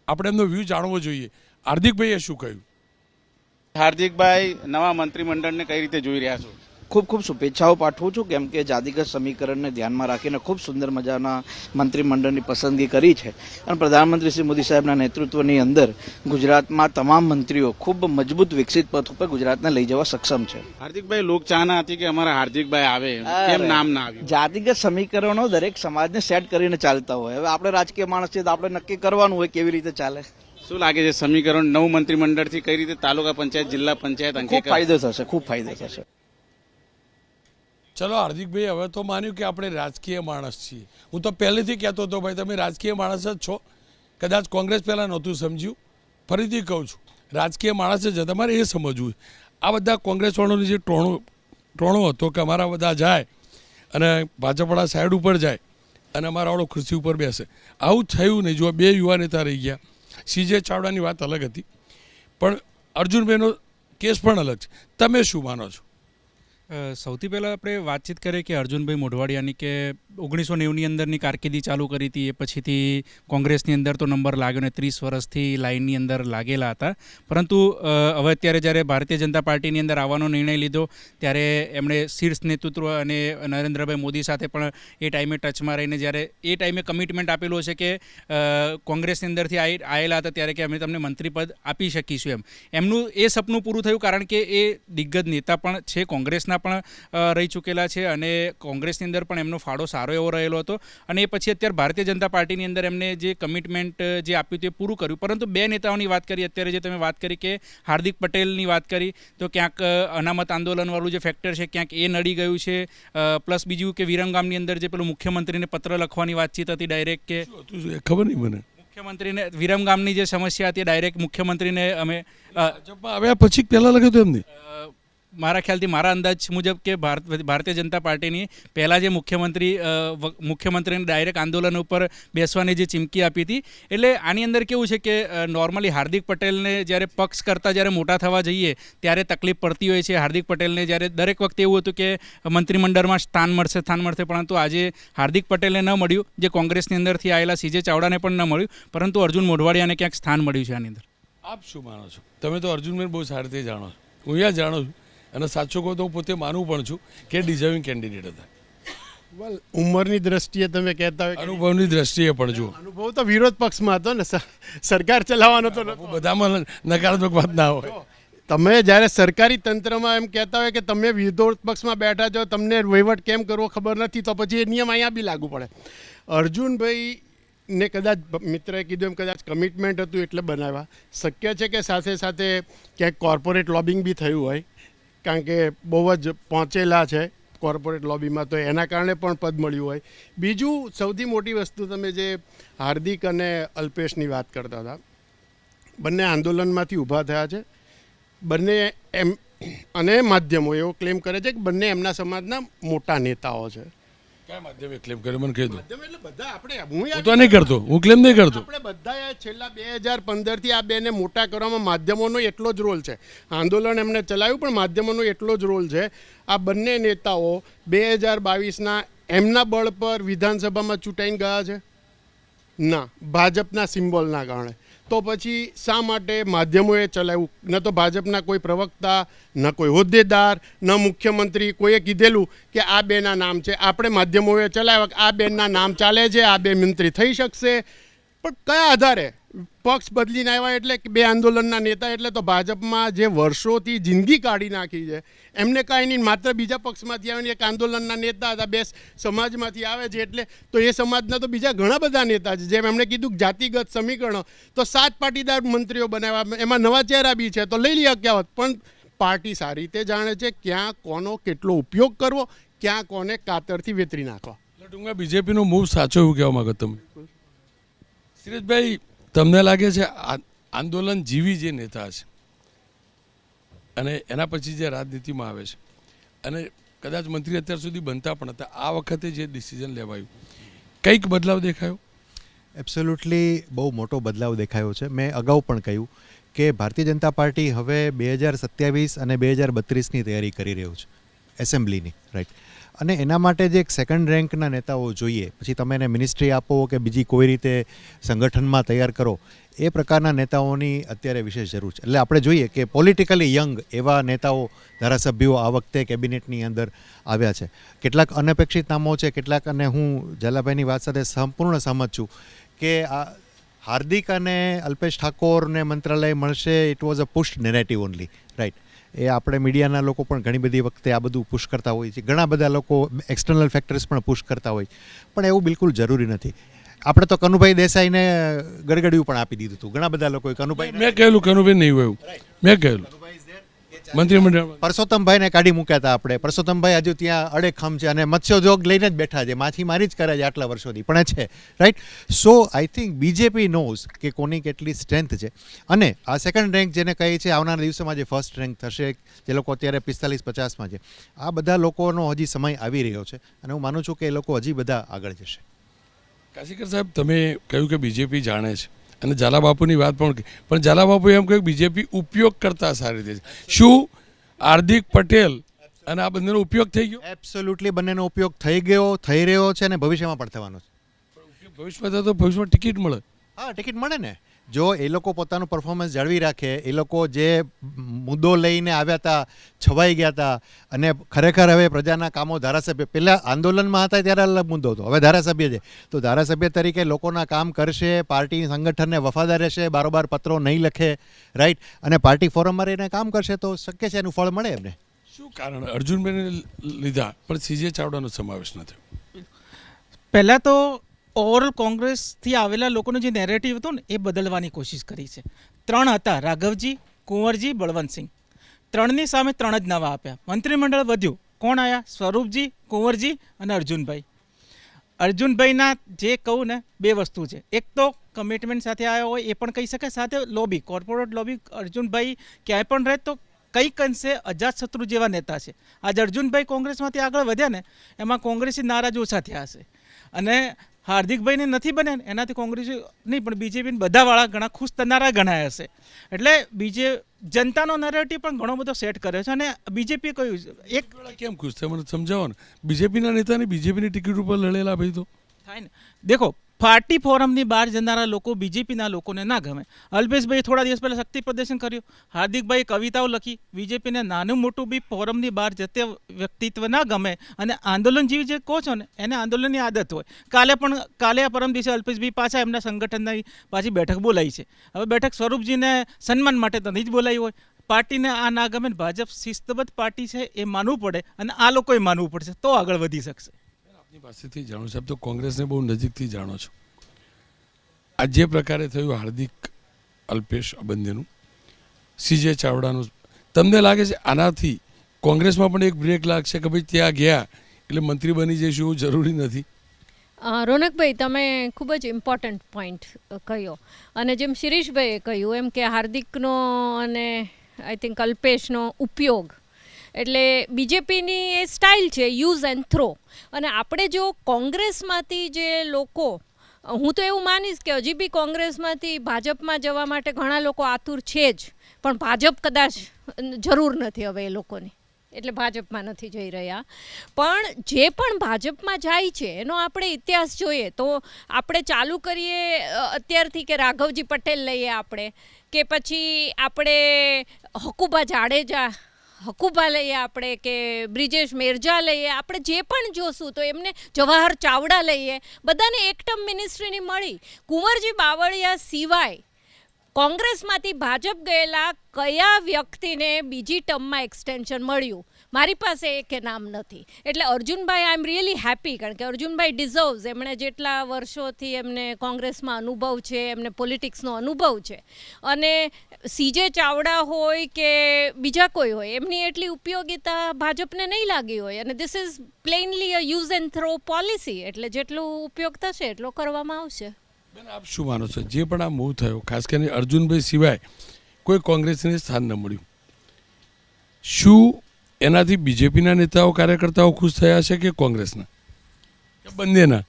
[SPEAKER 1] આપણે એમનો વ્યૂ જાણવો જોઈએ. હાર્દિકભાઈએ શું કહ્યું?
[SPEAKER 9] હાર્દિકભાઈ નવા મંત્રીમંડળને કઈ રીતે જોઈ રહ્યા છો?
[SPEAKER 10] ખૂબ ખૂબ શુભેચ્છાઓ પાઠવું છું, કેમ કે જાતિગત સમીકરણને ધ્યાનમાં રાખીને ખૂબ સુંદર મજાના મંત્રીમંડળની પસંદગી કરી છે. અને પ્રધાનમંત્રી શ્રી મોદી સાહેબના નેતૃત્વની અંદર ગુજરાતમાં તમામ મંત્રીઓ ખૂબ મજબૂત વિકસિત પથ ઉપર ગુજરાતને લઈ જવા સક્ષમ છે.
[SPEAKER 9] હાર્દિકભાઈ, લોકચાહના હતી કે અમારા હાર્દિકભાઈ આવે, કેમ નામ ના આવ્યું?
[SPEAKER 10] જાતિગત સમીકરણો દરેક સમાજને સેટ કરીને ચાલતા હોય. હવે આપણે રાજકીય માણસ છીએ તો આપણે નક્કી કરવાનું હોય કેવી રીતે ચાલે.
[SPEAKER 9] શું લાગે છે સમીકરણ નવું મંત્રીમંડળથી કઈ રીતે તાલુકા પંચાયત, જિલ્લા પંચાયત અંકે
[SPEAKER 10] ખૂબ ફાયદો થશે, ખૂબ ફાયદો થશે.
[SPEAKER 1] ચલો હાર્દિકભાઈ, હવે તો માન્યું કે આપણે રાજકીય માણસ છીએ. હું તો પહેલેથી કહેતો હતો ભાઈ તમે રાજકીય માણસ જ છો. કદાચ કોંગ્રેસ પહેલાં નહોતું સમજ્યું, ફરીથી કહું છું રાજકીય માણસ જ છે, તમારે એ સમજવું. આ બધા કોંગ્રેસવાળોની જે ટોણો હતો કે અમારા બધા જાય અને ભાજપવાળા સાઈડ ઉપર જાય અને અમારાવાળો ખુરશી ઉપર બેસે, આવું થયું નહીં. જો 2 યુવા નેતા રહી ગયા. સીજે ચાવડાની વાત અલગ હતી, પણ અર્જુનભાઈનો કેસ પણ અલગ છે. તમે શું માનો છો?
[SPEAKER 11] સૌથી પહેલાં આપણે વાતચીત કરીએ કે અર્જુનભાઈ મોઢવાડિયાની કે 1990ની અંદરની કારકિર્દી ચાલુ કરી હતી. એ પછીથી કોંગ્રેસની અંદર તો નંબર લાગ્યો ને 30 વર્ષથી લાઇનની અંદર લાગેલા હતા. પરંતુ હવે અત્યારે જ્યારે ભારતીય જનતા પાર્ટીની અંદર આવવાનો નિર્ણય લીધો ત્યારે એમણે શીર્ષ નેતૃત્વ અને નરેન્દ્રભાઈ મોદી સાથે પણ એ ટાઈમે ટચમાં રહીને જ્યારે એ ટાઈમે કમિટમેન્ટ આપેલું છે કે કોંગ્રેસની અંદરથી આવેલા હતા ત્યારે કે અમે તમને મંત્રીપદ આપી શકીશું એમ. એમનું એ સપનું પૂરું થયું, કારણ કે એ દિગ્ગજ નેતા પણ છે, કોંગ્રેસના પણ રહી ચૂકેલા છે અને કોંગ્રેસની અંદર પણ એમનો ફાળો સારો સારો એવો રહેલો હતો અને એ પછી અત્યારે ભારતીય જનતા પાર્ટીની અંદર એમને જે કમિટમેન્ટ જે આપ્યું તે પૂરું કર્યું. પરંતુ બે નેતાઓની વાત કરી, અત્યારે જે તમે વાત કરી કે હાર્દિક પટેલની વાત કરી તો ક્યાંક અનામત આંદોલનવાળું જે ફેક્ટર છે ક્યાંક એ નડી ગયું છે. પ્લસ બીજું કે વિરમગામની અંદર જે પેલું મુખ્યમંત્રીને પત્ર લખવાની વાતચીત હતી ડાયરેક્ટ કે
[SPEAKER 1] ખબર નહીં મને
[SPEAKER 11] મુખ્યમંત્રીને વિરમગામની જે સમસ્યા હતી ડાયરેક્ટ મુખ્યમંત્રીને અમે
[SPEAKER 1] આવ્યા પછી પહેલાં લખ્યું હતું એમને
[SPEAKER 11] મારા ખ્યાલથી મારા અંદાજ મુજબ કે ભારતીય જનતા પાર્ટીની પહેલાં જે મુખ્યમંત્રીને ડાયરેક્ટ આંદોલન ઉપર બેસવાની જે ચીમકી આપી હતી. એટલે આની અંદર કેવું છે કે નોર્મલી હાર્દિક પટેલને જ્યારે પક્ષ કરતાં જ્યારે મોટા થવા જઈએ ત્યારે તકલીફ પડતી હોય છે. હાર્દિક પટેલને જ્યારે દરેક વખતે એવું હતું કે મંત્રીમંડળમાં સ્થાન મળશે, પરંતુ આજે હાર્દિક પટેલને ન મળ્યું, જે કોંગ્રેસની અંદરથી આવેલા CJ ચાવડાને પણ ન મળ્યું, પરંતુ અર્જુન મોઢવાડિયાને ક્યાંક સ્થાન મળ્યું છે આની અંદર.
[SPEAKER 1] આપ શું માનો છો? તમે તો અર્જુનભાઈ બહુ સારી રીતે જાણો છો, હું અહીંયા જાણું છું અને સાચું કહું તો હું પોતે માનું પણ છું કે ડિઝર્વિંગ કેન્ડિડેટ હતા.
[SPEAKER 2] વેલ, ઉંમરની દ્રષ્ટિએ તમે કહેતા હોય,
[SPEAKER 1] અનુભવની દ્રષ્ટિએ પણ જુઓ,
[SPEAKER 2] અનુભવ તો વિરોધ પક્ષમાં હતો ને, સરકાર ચલાવવાનો તો નહોતો.
[SPEAKER 1] બધામાં નકારાત્મક વાત ના હોય.
[SPEAKER 2] તમે જ્યારે સરકારી તંત્રમાં એમ કહેતા હોય કે તમે વિરોધ પક્ષમાં બેઠા છો, તમને વહીવટ કેમ કરવો ખબર નથી, તો પછી એ નિયમ અહીંયા બી લાગુ પડે. અર્જુનભાઈ ને કદાચ મિત્રએ કીધું એમ કદાચ કમિટમેન્ટ હતું એટલે બનાવ્યા. શક્ય છે કે સાથે સાથે ક્યાંક કોર્પોરેટ લોબિંગ બી થયું હોય, કારણ કે બહુ જ પહોંચેલા છે કોર્પોરેટ લોબીમાં, તો એના કારણે પણ પદ મળ્યું હોય. બીજું સૌથી મોટી વસ્તુ, તમે જે હાર્દિક અને અલ્પેશની વાત કરતા હતા, બંને આંદોલનમાંથી ઊભા થયા છે. બંને એમ અને માધ્યમો એવો ક્લેમ કરે છે કે બંને એમના સમાજના મોટા નેતાઓ છે.
[SPEAKER 1] કયા માધ્યમે ક્લેમ કર્યો મને કહી દો.
[SPEAKER 2] એટલે બધા આપણે,
[SPEAKER 1] હું તો નહીં કરતો, હું ક્લેમ નહીં કરતો.
[SPEAKER 2] આપણે બધાએ છેલ્લા 2015થી આ બેને મોટા કરવામાં માધ્યમોનો એટલો જ રોલ છે. આંદોલન એમને ચલાવ્યું પણ માધ્યમોનો એટલો જ રોલ છે. આ બંને નેતાઓ 2022ના એમના બળ પર વિધાનસભામાં ચૂંટાઈને ગયા છે? ના, ભાજપના સિમ્બોલના કારણે. તો પછી શા માટે માધ્યમોએ ચલાવ્યું? ન તો ભાજપના કોઈ પ્રવક્તા, ન કોઈ હોદ્દેદાર, ન મુખ્યમંત્રી કોઈએ કીધેલું કે આ બેના નામ છે. આપણે માધ્યમોએ ચલાવ્યા કે આ બેનના નામ ચાલે છે, આ બે મંત્રી થઈ શકશે. પણ કયા આધારે? પક્ષ બદલીને આવ્યા એટલે બે આંદોલનના નેતા એટલે તો ભાજપમાં જે વર્ષોથી જિંદગી કાઢી નાખી છે એમને કાંઈ નહીં, માત્ર બીજા પક્ષમાંથી આવીને એક આંદોલનના નેતા હતા, બે સમાજમાંથી આવે છે એટલે તો એ સમાજના તો બીજા ઘણા બધા નેતા છે. જેમ એમણે કીધું જાતિગત સમીકરણો, તો 7 પાટીદાર મંત્રીઓ બનાવ્યા, એમાં નવા ચહેરા બી છે, તો લઈ લ્યા ક્યાં હોત. પણ પાર્ટી સારી રીતે જાણે છે ક્યાં કોનો કેટલો ઉપયોગ કરવો, ક્યાં કોને કાતરથી વેતરી નાખવા.
[SPEAKER 1] એટલે ટૂંકમાં બીજેપીનો મૂવ સાચો એવું કહેવા માંગો તમે? સિરેશભાઈ, તમને લાગે છે આંદોલન જીવી જે નેતા છે અને એના પછી જે રાજનીતિમાં આવે છે અને કદાચ મંત્રી અત્યાર સુધી બનતા પણ હતા, આ વખતે જે ડિસિઝન લેવાયું, કંઈક બદલાવ દેખાયો?
[SPEAKER 3] એબ્સોલ્યુટલી બહુ મોટો બદલાવ દેખાયો છે. મેં અગાઉ પણ કહ્યું કે ભારતીય જનતા પાર્ટી હવે 2027 અને 2032ની તૈયારી કરી રહ્યું છે એસેમ્બલીની, રાઈટ. અને એના માટે જે એક સેકન્ડ રેન્કના નેતાઓ જોઈએ, પછી તમે એને મિનિસ્ટ્રી આપો કે બીજી કોઈ રીતે સંગઠનમાં તૈયાર કરો, એ પ્રકારના નેતાઓની અત્યારે વિશેષ જરૂર છે. એટલે આપણે જોઈએ કે પોલિટિકલી યંગ એવા નેતાઓ, ધારાસભ્યો આ વખતે કેબિનેટની અંદર આવ્યા છે. કેટલાક અનપેક્ષિત નામો છે, કેટલાક, અને હું ઝાલાભાઈની વાત સાથે સંપૂર્ણ સહમત છું કે આ હાર્દિક અને અલ્પેશ ઠાકોરને મંત્રાલય મળશે, it was a push narrative only, right. એ આપણે મીડિયાના લોકો પણ ઘણી બધી વખતે આ બધું પુશ કરતા હોય છે, ઘણા બધા લોકો એક્સટર્નલ ફેક્ટર્સ પણ પુશ કરતા હોય, પણ એવું બિલકુલ જરૂરી નથી. આપણે તો કનુભાઈ દેસાઈને ગડગડિયું પણ આપી દીધું હતું, ઘણા બધા લોકોએ કનુભાઈ,
[SPEAKER 1] મેં કહેલું કનુભાઈ નહીં હોય, મેં કહેલું મંત્રીમંડળ
[SPEAKER 3] પરસોત્તમભાઈને કાઢી મૂક્યા હતા આપણે. પરસોત્તમભાઈ હજુ ત્યાં અડેખમ છે અને મત્સ્યોદ્યોગ લઈને જ બેઠા છે, માછીમારી જ કરે છે આટલા વર્ષોથી, પણ છે, right. So I think BJP knows કે કોની કેટલી સ્ટ્રેન્થ છે. અને આ સેકન્ડ રેન્ક જેને કહે છે, આવનારા દિવસોમાં જે ફર્સ્ટ રેન્ક થશે, જે લોકો અત્યારે 45-50માં છે, આ બધા લોકોનો હજી સમય આવી રહ્યો છે અને હું માનું છું કે એ લોકો હજી બધા આગળ જશે.
[SPEAKER 1] કાશીકર સાહેબ, તમે કહ્યું કે બીજેપી જાણે છે અને ઝાલાબાપુની વાત પણ ઝાલાબાપુ એમ કહ્યું બીજેપી ઉપયોગ કરતા સારી રીતે છે. શું હાર્દિક પટેલ અને આ બંનેનો ઉપયોગ થઈ ગયો?
[SPEAKER 3] એબ્સોલ્યુટલી બંનેનો ઉપયોગ થઈ ગયો, થઈ રહ્યો છે અને ભવિષ્યમાં પણ થવાનો છે.
[SPEAKER 1] ભવિષ્યમાં તો ભવિષ્યમાં ટિકિટ મળે.
[SPEAKER 3] હા, ટિકિટ મળે ને. જો એ લોકો પોતાનું પરફોર્મન્સ જાળવી રાખે, એ લોકો જે મુદ્દો લઈને આવ્યા હતા, છવાઈ ગયા હતા અને ખરેખર હવે પ્રજાના કામો, ધારાસભ્ય પહેલાં આંદોલનમાં હતા ત્યારે અલગ મુદ્દો હતો, હવે ધારાસભ્ય છે તો ધારાસભ્ય તરીકે લોકોના કામ કરશે, પાર્ટી સંગઠનને વફાદાર રહેશે, બારોબાર પત્રો નહીં લખે, રાઈટ, અને પાર્ટી ફોરમમાં રહીને કામ કરશે તો શક્ય છે એનું ફળ મળે એમને.
[SPEAKER 1] શું કારણ અર્જુનભાઈને લીધા પણ CJ ચાવડાનો સમાવેશ ન થયો?
[SPEAKER 4] પહેલાં તો ઓવરઓલ કોંગ્રેસથી આવેલા લોકોનું જે નેરેટિવ હતું ને એ બદલવાની કોશિશ કરી છે. 3 હતા, રાઘવજી, કુંવરજી, બળવંતસિંહ. 3ની સામે 3 જ નવા આપ્યા. મંત્રીમંડળ વધ્યું. કોણ આવ્યા? સ્વરૂપજી, કુંવરજી અને અર્જુનભાઈ. અર્જુનભાઈના જે કહું ને 2 વસ્તુ છે. એક તો કમિટમેન્ટ સાથે આવ્યા હોય એ પણ કહી શકાય, સાથે લોબી, કોર્પોરેટ લોબી. અર્જુનભાઈ ક્યાંય પણ રહે તો કંઈક અંશે અજાતશત્રુ જેવા નેતા છે. આજે અર્જુનભાઈ કોંગ્રેસમાંથી આગળ વધ્યા ને એમાં કોંગ્રેસી નારાજ ઓછા થયા હશે. અને હાર્દિકભાઈને નથી બન્યા ને એનાથી કોંગ્રેસ નહીં પણ બીજેપીને બધાવાળા ઘણા ખુશ થનારા ગણાયા હશે. એટલે જનતાનો નેરેટિવ પણ ઘણો બધો સેટ કર્યો છે. અને બીજેપી કહ્યું એક
[SPEAKER 1] કેમ ખુશ થાય મને સમજાવો ને. બીજેપીના નેતાને બીજેપીની ટિકિટ ઉપર લડેલા ભાઈ તો
[SPEAKER 4] થાય ને. દેખો, પાર્ટી ફોરમની બહાર જનારા લોકો બીજેપીના લોકોને ના ગમે. અલ્પેશભાઈ થોડા દિવસ પહેલાં શક્તિ પ્રદર્શન કર્યું. હાર્દિકભાઈ કવિતાઓ લખી. બીજેપીને નાનું મોટું બી ફોરમની બહાર જતે વ્યક્તિત્વ ના ગમે. અને આંદોલન જેવી જે કહો છો ને એને આંદોલનની આદત હોય. કાલે પરમ દિવસે અલ્પેશભાઈ પાછા એમના સંગઠનની પાછી બેઠક બોલાવી છે. હવે બેઠક સ્વરૂપજીને સન્માન માટે તો નહીં જ બોલાવી હોય. પાર્ટીને આ ના ગમે. ભાજપ શિસ્તબદ્ધ પાર્ટી છે એ માનવું પડે અને આ લોકોએ માનવું પડશે તો આગળ વધી શકશે.
[SPEAKER 1] આપની પાસેથી જાણો સાહેબ, તો કોંગ્રેસને બહુ નજીકથી જાણો છો. આ જે પ્રકારે થયું હાર્દિક અલ્પેશ બંનેનું, સીજે ચાવડાનું, તમને લાગે છે આનાથી કોંગ્રેસમાં પણ એક બ્રેક લાગશે કે ભાઈ ત્યાં ગયા એટલે મંત્રી બની જઈશું એવું જરૂરી નથી?
[SPEAKER 5] રોનકભાઈ, તમે ખૂબ જ ઇમ્પોર્ટન્ટ પોઈન્ટ કહ્યો. અને જેમ શિરીષભાઈએ કહ્યું એમ કે હાર્દિકનો અને આઈ થિંક અલ્પેશનો ઉપયોગ એટલે બીજેપીની એ સ્ટાઇલ છે, યુઝ એન્ડ થ્રો. અને આપણે જો કોંગ્રેસમાંથી જે લોકો, હું તો એવું માનીશ કે હજી બી કોંગ્રેસમાંથી ભાજપમાં જવા માટે ઘણા લોકો આતુર છે જ, પણ ભાજપ કદાચ જરૂર નથી હવે એ લોકોની, એટલે ભાજપમાં નથી જઈ રહ્યા. પણ જે પણ ભાજપમાં જાય છે એનો આપણે ઇતિહાસ જોઈએ તો આપણે ચાલુ કરીએ અત્યારથી કે રાઘવજી પટેલ લઈએ આપણે, કે પછી આપણે હકુબા લઈએ આપણે, કે બ્રિજેશ મેરજા લઈએ આપણે, જે પણ જોશું તો એમને જવાહર ચાવડા લઈએ, બધાને એક ટર્મ મિનિસ્ટ્રીની મળી. કુંવરજી બાવળિયા સિવાય કોંગ્રેસમાંથી ભાજપ ગયેલા કયા વ્યક્તિને બીજી ટર્મમાં એક્સટેન્શન મળ્યું? મારી પાસે એક નામ નથી. એટલે અર્જુનભાઈ, આઈ એમ રિયલી હેપી, કારણ કે અર્જુનભાઈ ડિઝર્વ્સ. એમણે જેટલા વર્ષોથી એમને કોંગ્રેસમાં અનુભવ છે, એમને પોલિટિક્સનો અનુભવ છે. અને સીજે ચાવડા હોય કે બીજા કોઈ હોય, એમની એટલી ઉપયોગિતા ભાજપને નહીં લાગી હોય. અને this is plainly a use and throw policy. એટલે જેટલું ઉપયોગ થશે એટલો કરવામાં આવશે.
[SPEAKER 1] બેન, આપ શું માનો છો? જે પણ આ મૂવ થયો, ખાસ કરીને અર્જુનભાઈ સિવાય કોઈ કોંગ્રેસને સ્થાન ન મળ્યું, શું એનાથી બીજેપીના નેતાઓ કાર્યકર્તાઓ ખુશ થયા છે કે કોંગ્રેસના, બંનેના?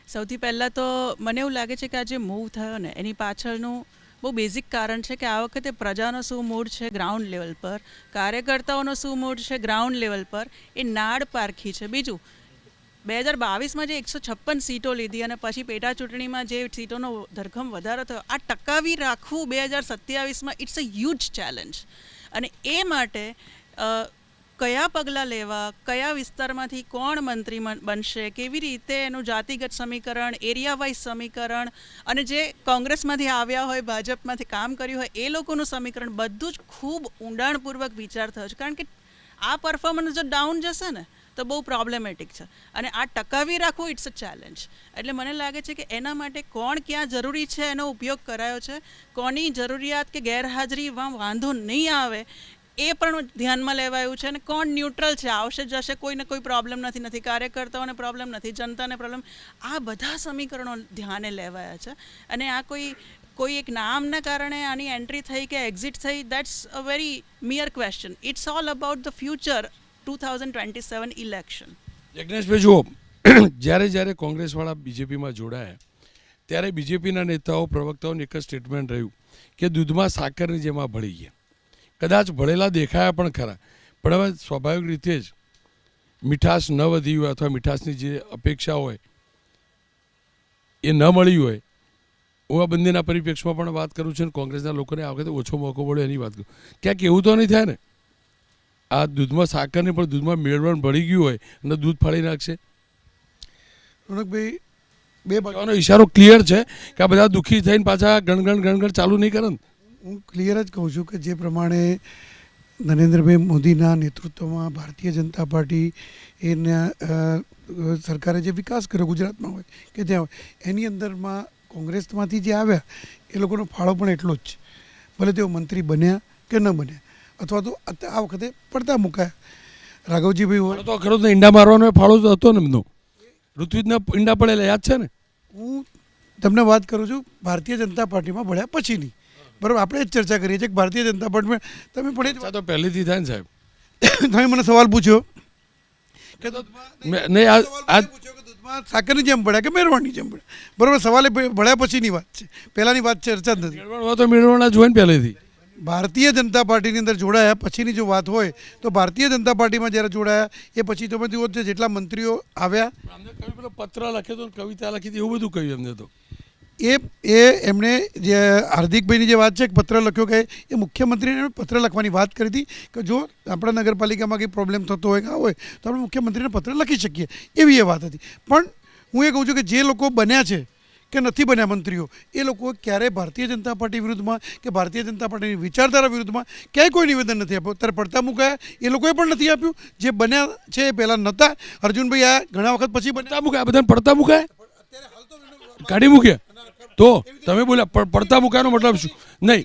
[SPEAKER 6] સૌથી પહેલાં તો મને એવું લાગે છે કે આ જે મૂવ થયો ને એની પાછળનું બહુ બેઝિક કારણ છે કે આ વખતે પ્રજાનો શું મૂડ છે ગ્રાઉન્ડ લેવલ પર, કાર્યકર્તાઓનો શું મૂડ છે ગ્રાઉન્ડ લેવલ પર, એ નાડ પારખી છે. બીજું, 2022માં જે 156 સીટો લીધી અને પછી પેટા ચૂંટણીમાં જે સીટોનો ધરખમ વધારો થયો, આ ટકાવી રાખવું 2027માં ઇટ્સ અ હ્યુજ ચેલેન્જ. અને એ માટે કયા પગલાં લેવા, કયા વિસ્તારમાંથી કોણ મંત્રી બનશે, કેવી રીતે એનું જાતિગત સમીકરણ, એરિયા વાઇઝ સમીકરણ, અને જે કોંગ્રેસમાંથી આવ્યા હોય, ભાજપમાંથી કામ કર્યું હોય એ લોકોનું સમીકરણ, બધું જ ખૂબ ઊંડાણપૂર્વક વિચાર થયો છે. કારણ કે આ પરફોર્મન્સ જો ડાઉન જશે ને તો બહુ પ્રોબ્લેમેટિક છે. અને આ ટકાવી રાખવું ઇટ્સ અ ચેલેન્જ. એટલે મને લાગે છે કે એના માટે કોણ ક્યાં જરૂરી છે એનો ઉપયોગ કરાયો છે. કોની જરૂરિયાત કે ગેરહાજરીમાં વાંધો નહીં આવે એ પણ ધ્યાનમાં લેવાયું છે. અને કોણ ન્યુટ્રલ છે, આવશે જશે, કોઈને કોઈ પ્રોબ્લેમ નથી, કાર્યકર્તાઓને પ્રોબ્લેમ નથી, જનતાને પ્રોબ્લેમ, આ બધા સમીકરણો ધ્યાને લેવાયા છે. અને આ કોઈ એક નામના કારણે આની એન્ટ્રી થઈ કે એક્ઝિટ થઈ, that's a very mere question. It's all about the future 2027 election.
[SPEAKER 1] જગનેશભાઈ, જુઓ, જ્યારે કોંગ્રેસવાળા બીજેપીમાં જોડાયા ત્યારે બીજેપીના નેતાઓ, પ્રવક્તાઓનું એક જ સ્ટેટમેન્ટ રહ્યું કે દૂધમાં સાકરની જેમ આ ભળી ગયા. કદાચ ભળેલા દેખાયા પણ ખરા, પણ હવે સ્વાભાવિક રીતે જ મીઠાશ ન વધી હોય અથવા મીઠાશની જે અપેક્ષા હોય એ ન મળી હોય. હું આ બંનેના પરિપ્રેક્ષમાં પણ વાત કરું છું, કોંગ્રેસના લોકોને આ વખતે ઓછો મોકો મળ્યો એની વાત કરું. ક્યાંક એવું તો નહીં થાય ને આ દૂધમાં સાકરને પણ દૂધમાં મેળવણ ભળી ગયું હોય અને દૂધ ફાડી નાખશે?
[SPEAKER 7] રોનકભાઈ, બે
[SPEAKER 1] બાજુનો ઈશારો ક્લિયર છે કે આ બધા દુઃખી થઈને પાછા ગણગણ ચાલુ નહીં કરે ને?
[SPEAKER 7] હું ક્લિયર જ કહું છું કે જે પ્રમાણે નરેન્દ્રભાઈ મોદીના નેતૃત્વમાં ભારતીય જનતા પાર્ટી એના સરકારે જે વિકાસ કર્યો ગુજરાતમાં હોય કે ત્યાં હોય એની અંદરમાં કોંગ્રેસમાંથી જે આવ્યા એ લોકોનો ફાળો પણ એટલો જ છે. ભલે તેઓ મંત્રી બન્યા કે ન બન્યા અથવા તો આ વખતે પડતા મુકાયા રાઘવજીભાઈ હોય
[SPEAKER 1] તો ખરો તો ઈંડા મારવાનો ફાળો તો હતો ને એમનો, ઋત્વિજના ઈંડા પડેલા યાદ છે ને.
[SPEAKER 7] હું તમને વાત કરું છું ભારતીય જનતા પાર્ટીમાં ભળ્યા પછીની, બરાબર. આપણે જ ચર્ચા કરીએ છીએ કે ભારતીય જનતા પાર્ટીમાં તમે પણ એ જ
[SPEAKER 1] તો પહેલેથી થાય ને સાહેબ.
[SPEAKER 7] તમે મને સવાલ પૂછ્યો કે
[SPEAKER 1] નહીં આ
[SPEAKER 7] દૂધમાં સાકરની જેમ ભળ્યા કે મેળવણની જેમ ભળ્યા, બરાબર. સવાલે ભળ્યા પછીની વાત છે, પહેલાંની વાત ચર્ચા જ નથી.
[SPEAKER 1] મેળવણ હોય તો મેળવણા જ હોય ને પહેલેથી.
[SPEAKER 7] ભારતીય જનતા પાર્ટીની અંદર જોડાયા પછીની જો વાત હોય તો ભારતીય જનતા પાર્ટીમાં જ્યારે જોડાયા એ પછી તમે જુઓ છો જેટલા મંત્રીઓ આવ્યા,
[SPEAKER 1] અમને કહ્યું પેલો પત્ર લખ્યો તો કવિતા લખી હતી એવું બધું કહ્યું એમને તો.
[SPEAKER 7] એ એમણે જે હાર્દિકભાઈની જે વાત છે પત્ર લખ્યો કે એ મુખ્યમંત્રીને પત્ર લખવાની વાત કરી હતી કે જો આપણા નગરપાલિકામાં કંઈ પ્રોબ્લેમ થતો હોય કે હોય તો આપણે મુખ્યમંત્રીને પત્ર લખી શકીએ, એવી એ વાત હતી. પણ હું એ કહું છું કે જે લોકો બન્યા છે કે નથી બન્યા મંત્રીઓ, એ લોકો ક્યારેય ભારતીય જનતા પાર્ટી વિરુદ્ધમાં કે ભારતીય જનતા પાર્ટીની વિચારધારા વિરુદ્ધમાં ક્યાંય કોઈ નિવેદન નથી આપ્યું. ત્યારે પડતા મુકાયા એ લોકોએ પણ નથી આપ્યું. જે બન્યા છે એ પહેલાં નહોતા. અર્જુનભાઈ આ ઘણા વખત પછી
[SPEAKER 1] પડતા મુકાયા, બધાને પડતા મુકાયા, કાઢી મૂક્યા. તો તમે બોલ્યા પડતા મુકાયાનો મતલબ શું? નહીં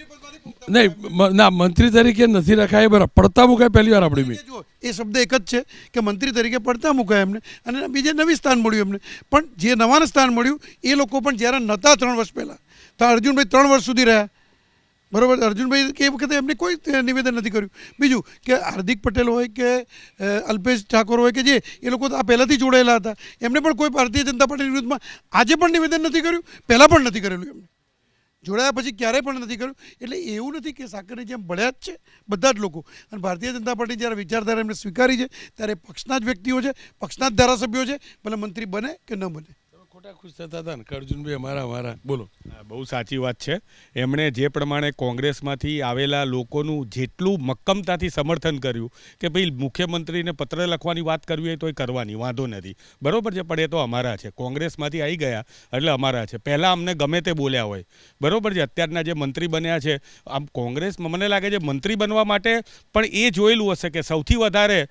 [SPEAKER 1] ના, મંત્રી તરીકે નથી રખાય, બરાબર. પડતા મુકાય પહેલી વાર આપણી
[SPEAKER 7] એ શબ્દ એક જ છે કે મંત્રી તરીકે પડતા મુકાય એમને, અને બીજે નવી સ્થાન મળ્યું એમને. પણ જે નવાને સ્થાન મળ્યું એ લોકો પણ જ્યારે નહોતા 3 વર્ષ પહેલાં, તો અર્જુનભાઈ 3 વર્ષ સુધી રહ્યા, બરાબર. અર્જુનભાઈ એ વખતે એમને કોઈ નિવેદન નથી કર્યું. બીજું કે હાર્દિક પટેલ હોય કે અલ્પેશ ઠાકોર હોય કે જે એ લોકો તો આ પહેલાંથી જોડાયેલા હતા, એમને પણ કોઈ ભારતીય જનતા પાર્ટીની વિરુદ્ધમાં આજે પણ નિવેદન નથી કર્યું, પહેલાં પણ નથી કરેલું. એમને જોડાયા પછી ક્યારેય પણ નથી કર્યું. એટલે એવું નથી કે સાકરની જેમ ભળ્યા જ છે બધા જ લોકો. અને ભારતીય જનતા પાર્ટી જ્યારે વિચારધારા એમને સ્વીકારી છે ત્યારે પક્ષના જ વ્યક્તિઓ છે, પક્ષના જ ધારાસભ્યો છે, ભલે મંત્રી બને કે ન બને.
[SPEAKER 1] ખોટા ખુશ થતા હતા ને અર્જુનભાઈ અમારા બોલો.
[SPEAKER 8] બહુ સાચી વાત છે. એમણે જે પ્રમાણે કોંગ્રેસમાંથી આવેલા લોકોનું જેટલું મક્કમતાથી સમર્થન કર્યું કે ભાઈ મુખ્યમંત્રીને પત્ર લખવાની વાત કરવી હોય તો એ કરવાની, વાંધો નથી, બરાબર છે, પણ એ તો અમારા છે, કોંગ્રેસમાંથી આવી ગયા એટલે અમારા છે. પહેલાં અમને ગમે તે બોલ્યા હોય, બરાબર છે. અત્યારના જે મંત્રી બન્યા છે, આમ કોંગ્રેસમાં મને લાગે છે મંત્રી બનવા માટે પણ એ જોયેલું હશે કે સૌથી વધારે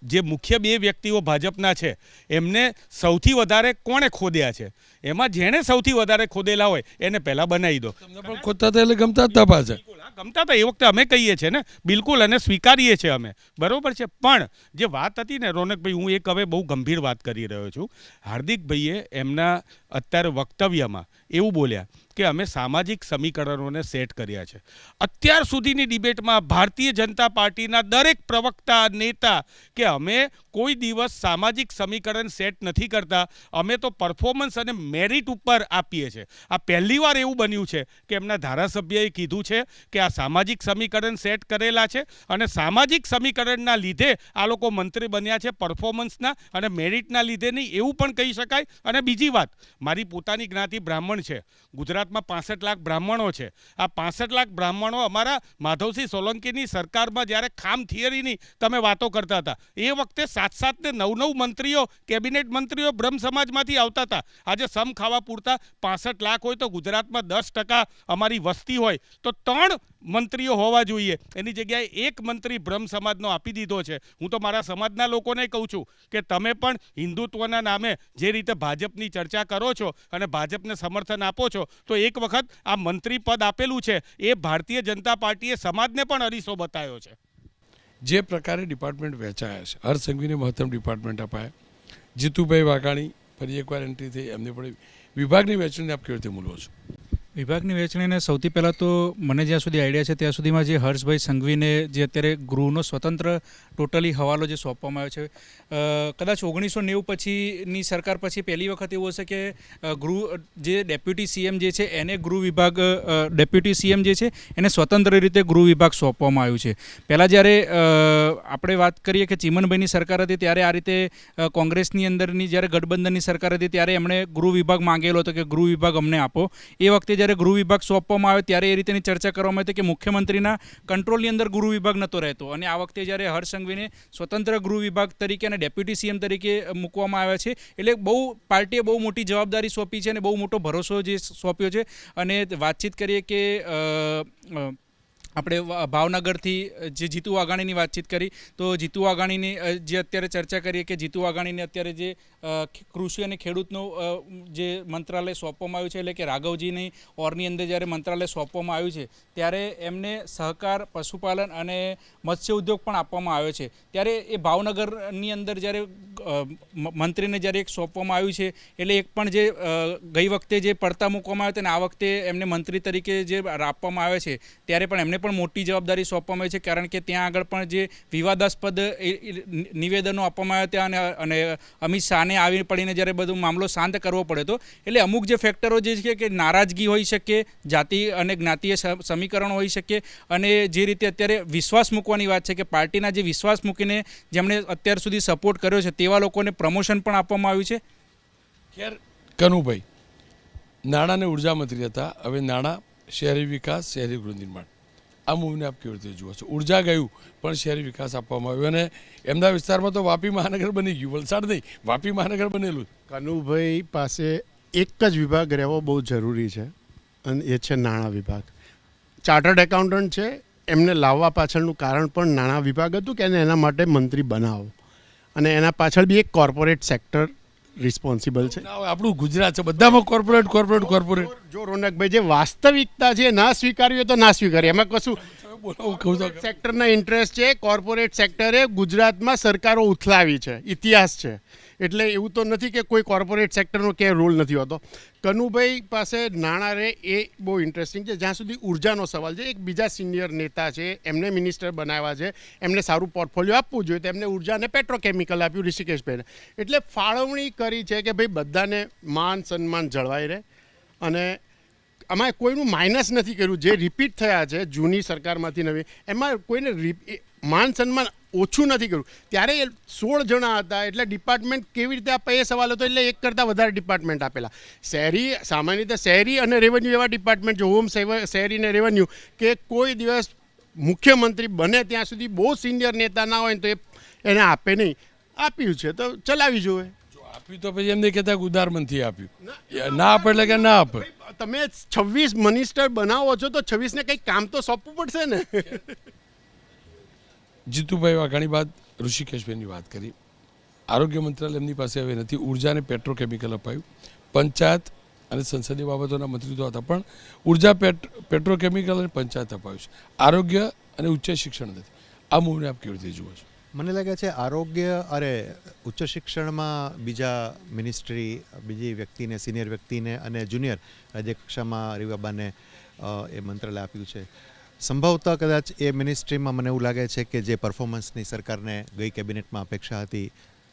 [SPEAKER 8] જે મુખ્ય 2 વ્યક્તિઓ ભાજપના છે એમને સૌથી વધારે કોણે ખોદ્યા છે, એમાં જેણે સૌથી વધારે ખોદેલા હોય એને પહેલાં બનાવી દો.
[SPEAKER 1] પણ ખોદતા હતા એટલે ગમતા જ હતા પાછા.
[SPEAKER 8] ગમતા હતા એ વખતે અમે કહીએ છીએ ને, બિલકુલ, અને સ્વીકારીએ છીએ અમે, બરાબર છે. પણ જે વાત હતી ને રોનકભાઈ, હું એક હવે બહુ ગંભીર વાત કરી રહ્યો છું. હાર્દિકભાઈએ એમના અત્યારે વક્તવ્યમાં એવું બોલ્યા કે અમે સામાજિક સમીકરણોને સેટ કર્યા છે. અત્યાર સુધીની ડિબેટમાં ભારતીય જનતા પાર્ટીના દરેક પ્રવક્તા, નેતા કે અમે કોઈ દિવસ સામાજિક સમીકરણ સેટ નથી કરતા, અમે તો પરફોર્મન્સ અને મેરિટ ઉપર આપીએ છીએ. આ પહેલીવાર એવું બન્યું છે કે એમના ધારાસભ્યએ કીધું છે કે આ સામાજિક સમીકરણ સેટ કરેલા છે અને સામાજિક સમીકરણના લીધે આ લોકો મંત્રી બન્યા છે, પરફોર્મન્સના અને મેરિટના લીધે નહીં, એવું પણ કહી શકાય. અને બીજી વાત, મારી પોતાની જ્ઞાતિ બ્રાહ્મણ છે. ગુજરાતમાં 65 લાખ બ્રાહ્મણો છે. આ 65 લાખ બ્રાહ્મણો અમારા માધવસિંહ સોલંકીની સરકારમાં જ્યારે ખામ થિયરીની તમે વાતો કરતા હતા એ વખતે 7 ને 9 મંત્રીઓ, કેબિનેટ મંત્રીઓ બ્રહ્મ સમાજમાંથી આવતા હતા. આજે સમ ખાવા પૂરતા 65 લાખ હોય તો ગુજરાતમાં 10% અમારી વસ્તી હોય તો 3 મંત્રીઓ હોવા જોઈએ. એની જગ્યાએ 1 મંત્રી બ્રહ્મ સમાજનો આપી દીધો છે. હું તો મારા સમાજના લોકોને કહું છું કે તમે પણ હિન્દુત્વના નામે જે રીતે ભાજપની ચર્ચા કરો છો અને ભાજપને સમર્થન આપો છો તો એક વખત આ મંત્રી પદ આપેલું છે એ ભારતીય જનતા પાર્ટીએ સમાજને પણ અરીસો બતાવ્યો છે.
[SPEAKER 1] જે પ્રકારે ડિપાર્ટમેન્ટ વહેંચાયા છે, હર્ષ સંઘવીને મહત્તમ ડિપાર્ટમેન્ટ અપાયા, જીતુભાઈ વાઘાણી ફરી એકવાર એન્ટ્રી થઈ, એમને પણ વિભાગની વહેંચણીને આપ કેવી રીતે મૂલો છો?
[SPEAKER 11] વિભાગની વહેંચણીને સૌથી પહેલાં તો મને જ્યાં સુધી આઈડિયા છે ત્યાં સુધીમાં જે હર્ષભાઈ સંઘવીને જે અત્યારે ગૃહનો સ્વતંત્ર ટોટલી હવાલો જે સોંપવામાં આવ્યો છે, કદાચ 1990 પછીની સરકાર પછી પહેલી વખત એવું હશે કે ગૃહ જે ડેપ્યુટી સીએમ જે છે એને ગૃહ વિભાગ, ડેપ્યુટી સીએમ જે છે એને સ્વતંત્ર રીતે ગૃહ વિભાગ સોંપવામાં આવ્યું છે. પહેલાં જ્યારે આપણે વાત કરીએ કે ચીમનભાઈની સરકાર હતી ત્યારે આ રીતે કોંગ્રેસની અંદરની જ્યારે ગઠબંધનની સરકાર હતી ત્યારે એમણે ગૃહ વિભાગ માંગેલો હતો કે ગૃહ વિભાગ અમને આપો. એ વખતે જ્યારે ગૃહ વિભાગ સોંપવામાં આવે ત્યારે એ રીતેની ચર્ચા કરવામાં આવી કે મુખ્યમંત્રીના કંટ્રોલની અંદર ગૃહ વિભાગ નહોતો રહેતો, અને આ વખતે જ્યારે હર્ષ સંઘવીને સ્વતંત્ર ગૃહ વિભાગ તરીકે અને ડેપ્યુટી સીએમ તરીકે મૂકવામાં આવ્યા છે એટલે પાર્ટીએ બહુ મોટી જવાબદારી સોંપી છે અને બહુ મોટો ભરોસો જે સોંપ્યો છે. અને વાતચીત કરીએ કે આપણે ભાવનગરથી જે જીતુ વાઘાણીની વાતચીત કરી, તો જીતુ વાઘાણીની જે અત્યારે ચર્ચા કરીએ કે જીતુ વાઘાણીને અત્યારે જે કૃષિ અને ખેડૂતનું જે મંત્રાલય સોંપવામાં આવ્યું છે, એટલે કે રાઘવજીની ઓરની અંદર જ્યારે મંત્રાલય સોંપવામાં આવ્યું છે ત્યારે એમને સહકાર, પશુપાલન અને મત્સ્ય ઉદ્યોગ પણ આપવામાં આવ્યો છે. ત્યારે એ ભાવનગરની અંદર જ્યારે મંત્રીને જ્યારે એક સોંપવામાં આવ્યું છે, એટલે એક પણ જે ગઈ વખતે જે પડતા મૂકવામાં આવ્યા હતા અને આ વખતે એમને મંત્રી તરીકે જે આપવામાં આવે છે ત્યારે પણ એમને પણ મોટી જવાબદારી સોંપવામાં આવી છે, કારણ કે ત્યાં આગળ પણ જે વિવાદાસ્પદ નિવેદનો આપવામાં આવ્યા હતા અને અમિત શાહને આવી પડીને જ્યારે બધો મામલો શાંત કરવો પડ્યો હતો. એટલે અમુક જે ફેક્ટરો જે છે કે નારાજગી હોઈ શકે, જાતિ અને જ્ઞાતિય સમીકરણ હોઈ શકે, અને જે રીતે અત્યારે વિશ્વાસ મૂકવાની વાત છે કે પાર્ટીના જે વિશ્વાસ મૂકીને જેમણે અત્યાર સુધી સપોર્ટ કર્યો છે તેવા લોકોને પ્રમોશન પણ આપવામાં આવ્યું છે.
[SPEAKER 1] ખેર, કનુભાઈ નાણાં અને ઉર્જા મંત્રી હતા, હવે નાણાં, શહેરી વિકાસ, શહેરી ગૃહ નિર્માણ, આ મૂવને આપ કેવી રીતે જુઓ છો? ઉર્જા ગયું પણ શહેરી વિકાસ આપવામાં આવ્યો, અને એમના વિસ્તારમાં તો વાપી મહાનગર બની ગયું, વલસાડ નહીં, વાપી મહાનગર બનેલું.
[SPEAKER 2] કનુભાઈ પાસે એક જ વિભાગ રહેવો બહુ જરૂરી છે, અને એ છે નાણાં વિભાગ. ચાર્ટર્ડ એકાઉન્ટન્ટ છે, એમને લાવવા પાછળનું કારણ પણ નાણાં વિભાગ હતું કે એના માટે મંત્રી બનાવો, અને એના પાછળ બી એક કોર્પોરેટ સેક્ટર રિસ્પોન્સિબલ છે.
[SPEAKER 1] આપણું ગુજરાત છે, બધામાં કોર્પોરેટ કોર્પોરેટ કોર્પોરેટ.
[SPEAKER 2] જો રોનકભાઈ, જે વાસ્તવિકતા છે ના સ્વીકાર્યું તો ના સ્વીકાર્યું, એમાં કશું સેક્ટરના ઇન્ટરેસ્ટ છે. કોર્પોરેટ સેક્ટરે ગુજરાતમાં સરકારો ઉથલાવી છે, ઇતિહાસ છે, એટલે એવું તો નથી કે કોઈ કોર્પોરેટ સેક્ટરનો ક્યાંય રોલ નથી હોતો. કનુભાઈ પાસે નાણાં રહે એ બહુ ઇન્ટરેસ્ટિંગ છે. જ્યાં સુધી ઉર્જાનો સવાલ છે, એક બીજા સિનિયર નેતા છે, એમને મિનિસ્ટર બનાવ્યા છે, એમને સારું પોર્ટફોલિયો આપવું જોઈએ, તો એમને ઉર્જા અને પેટ્રોકેમિકલ આપ્યું ઋષિકેશભાઈને. એટલે ફાળવણી કરી છે કે ભાઈ બધાને માન સન્માન જળવાઈ રહે, અને આમાં કોઈનું માઇનસ નથી કર્યું. જે રિપીટ થયા છે જૂની સરકારમાંથી નવી, એમાં કોઈને માન સન્માન ઓછું નથી કર્યું. ત્યારે 16 જણા હતા, એટલે ડિપાર્ટમેન્ટ કેવી રીતે આપે એ સવાલ હતો, એટલે એક કરતાં વધારે ડિપાર્ટમેન્ટ આપેલા. શહેરી, સામાન્ય રીતે શહેરી અને રેવન્યુ એવા ડિપાર્ટમેન્ટ, જો હોમ, શહેરી અને રેવન્યુ, કે કોઈ દિવસ મુખ્યમંત્રી બને ત્યાં સુધી બહુ સિનિયર નેતા ના હોય તો એને આપે નહીં. આપ્યું છે તો ચલાવી જોઈએ.
[SPEAKER 1] આપ્યું તો પછી એમ નહીં કહેતા ઉદારમનથી આપ્યું, ના આપે એટલે કે ના આપે.
[SPEAKER 2] તમે 26 મિનિસ્ટર બનાવો છો તો 26ને કંઈક કામ તો સોંપવું પડશે ને.
[SPEAKER 1] જીતુભાઈ વાઘાણી બાદ ઋષિકેશભાઈની વાત કરી. આરોગ્ય મંત્રાલય એમની પાસે હવે નથી. ઉર્જા અને પેટ્રોકેમિકલ અપાયું, પંચાયત અને સંસદીય બાબતોના મંત્રી તો હતા, પણ ઉર્જા, પેટ્રોકેમિકલ અને પંચાયત અપાયું છે. આરોગ્ય અને ઉચ્ચ શિક્ષણ નથી. આ મૂવને આપ કેવી રીતે જુઓ છો?
[SPEAKER 3] મને લાગે છે આરોગ્ય અરે ઉચ્ચ શિક્ષણમાં બીજા મિનિસ્ટ્રી, બીજી વ્યક્તિને, સિનિયર વ્યક્તિને અને જુનિયર રાજ્યકક્ષામાં રીવાબાને એ મંત્રાલય આપ્યું છે. સંભવતઃ કદાચ એ મિનિસ્ટ્રીમાં મને એવું લાગે છે કે જે પરફોર્મન્સની સરકારને ગઈ કેબિનેટમાં અપેક્ષા હતી,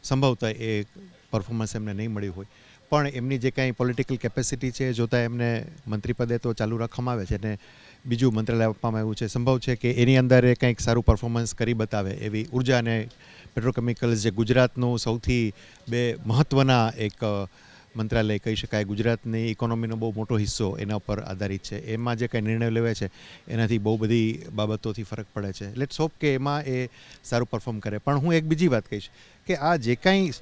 [SPEAKER 3] સંભવતઃ એ પરફોર્મન્સ એમને નહીં મળ્યું હોય, પણ એમની જે કાંઈ પોલિટિકલ કેપેસિટી છે જોતાં એમને મંત્રીપદે તો ચાલુ રાખવામાં આવે છે, અને બીજું મંત્રાલય આપવામાં આવ્યું છે. સંભવ છે કે એની અંદર એ કંઈક સારું પરફોર્મન્સ કરી બતાવે એવી ઉર્જા અને પેટ્રોકેમિકલ્સ, જે ગુજરાતનું સૌથી બે મહત્ત્વના એક મંત્રાલય કહી શકાય, ગુજરાતની ઇકોનોમીનો બહુ મોટો હિસ્સો એના ઉપર આધારિત છે. એમાં જે કાંઈ નિર્ણય લેવાય છે એનાથી બહુ બધી બાબતોથી ફરક પડે છે. લેટ્સ હોપ કે એમાં એ સારું પરફોર્મ કરે. પણ હું એક બીજી વાત કહીશ કે આ જે કાંઈ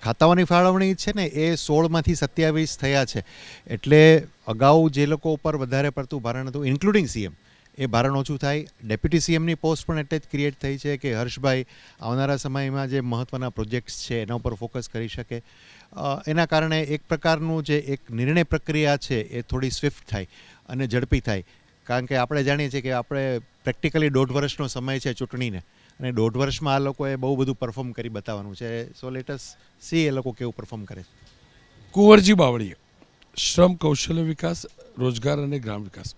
[SPEAKER 3] ખાતાઓની ફાળવણી છે ને, એ 16માંથી 27 થયા છે. એટલે અગાઉ જે લોકો ઉપર વધારે પડતું ભારણ હતું, ઇન્ક્લુડિંગ સીએમ, એ ભારણ ઓછું થાય. ડેપ્યુટી સીએમની પોસ્ટ પણ એટલે જ ક્રિએટ થઈ છે કે હર્ષભાઈ આવનારા સમયમાં જે મહત્ત્વના પ્રોજેક્ટ્સ છે એના ઉપર ફોકસ કરી શકે. એના કારણે એક પ્રકારનું જે એક નિર્ણય પ્રક્રિયા છે એ થોડી સ્વિફ્ટ થાય અને ઝડપી થાય. કારણ કે આપણે જાણીએ છીએ કે આપણે પ્રેક્ટિકલી 1.5 વર્ષનો સમય છે ચૂંટણીને, અને 1.5 વર્ષમાં આ લોકોએ બહુ બધું પરફોર્મ કરી બતાવવાનું છે. સો લેટ અસ સી એ લોકો કેવું પરફોર્મ કરે.
[SPEAKER 1] કુંવરજી બાવળીએ શ્રમ, કૌશલ્ય વિકાસ, રોજગાર અને ગ્રામ વિકાસ,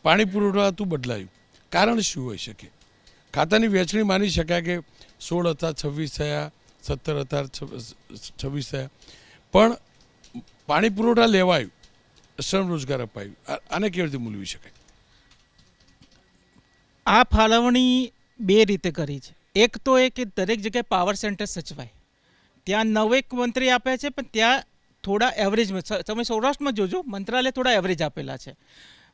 [SPEAKER 1] પાણી પુરવઠાતું બદલાયું, કારણ શું હોઈ શકે? ખાતાની વહેંચણી માની શકાય કે 16 હતા, 26 થયા, 17 હતા, 26 થયા, પણ પાણી પુરવઠા લેવાયું, શ્રમ રોજગાર અપાયું, આને કેવી રીતે મૂલવી શકાય?
[SPEAKER 4] આ ફાળવણી બે રીતે કરી છે. એક તો એ કે દરેક જગ્યાએ પાવર સેન્ટર સચવાય, ત્યાં 9 મંત્રી આપે છે, પણ ત્યાં થોડા એવરેજમાં, તમે સૌરાષ્ટ્રમાં જોજો મંત્રાલય થોડા એવરેજ આપેલા છે.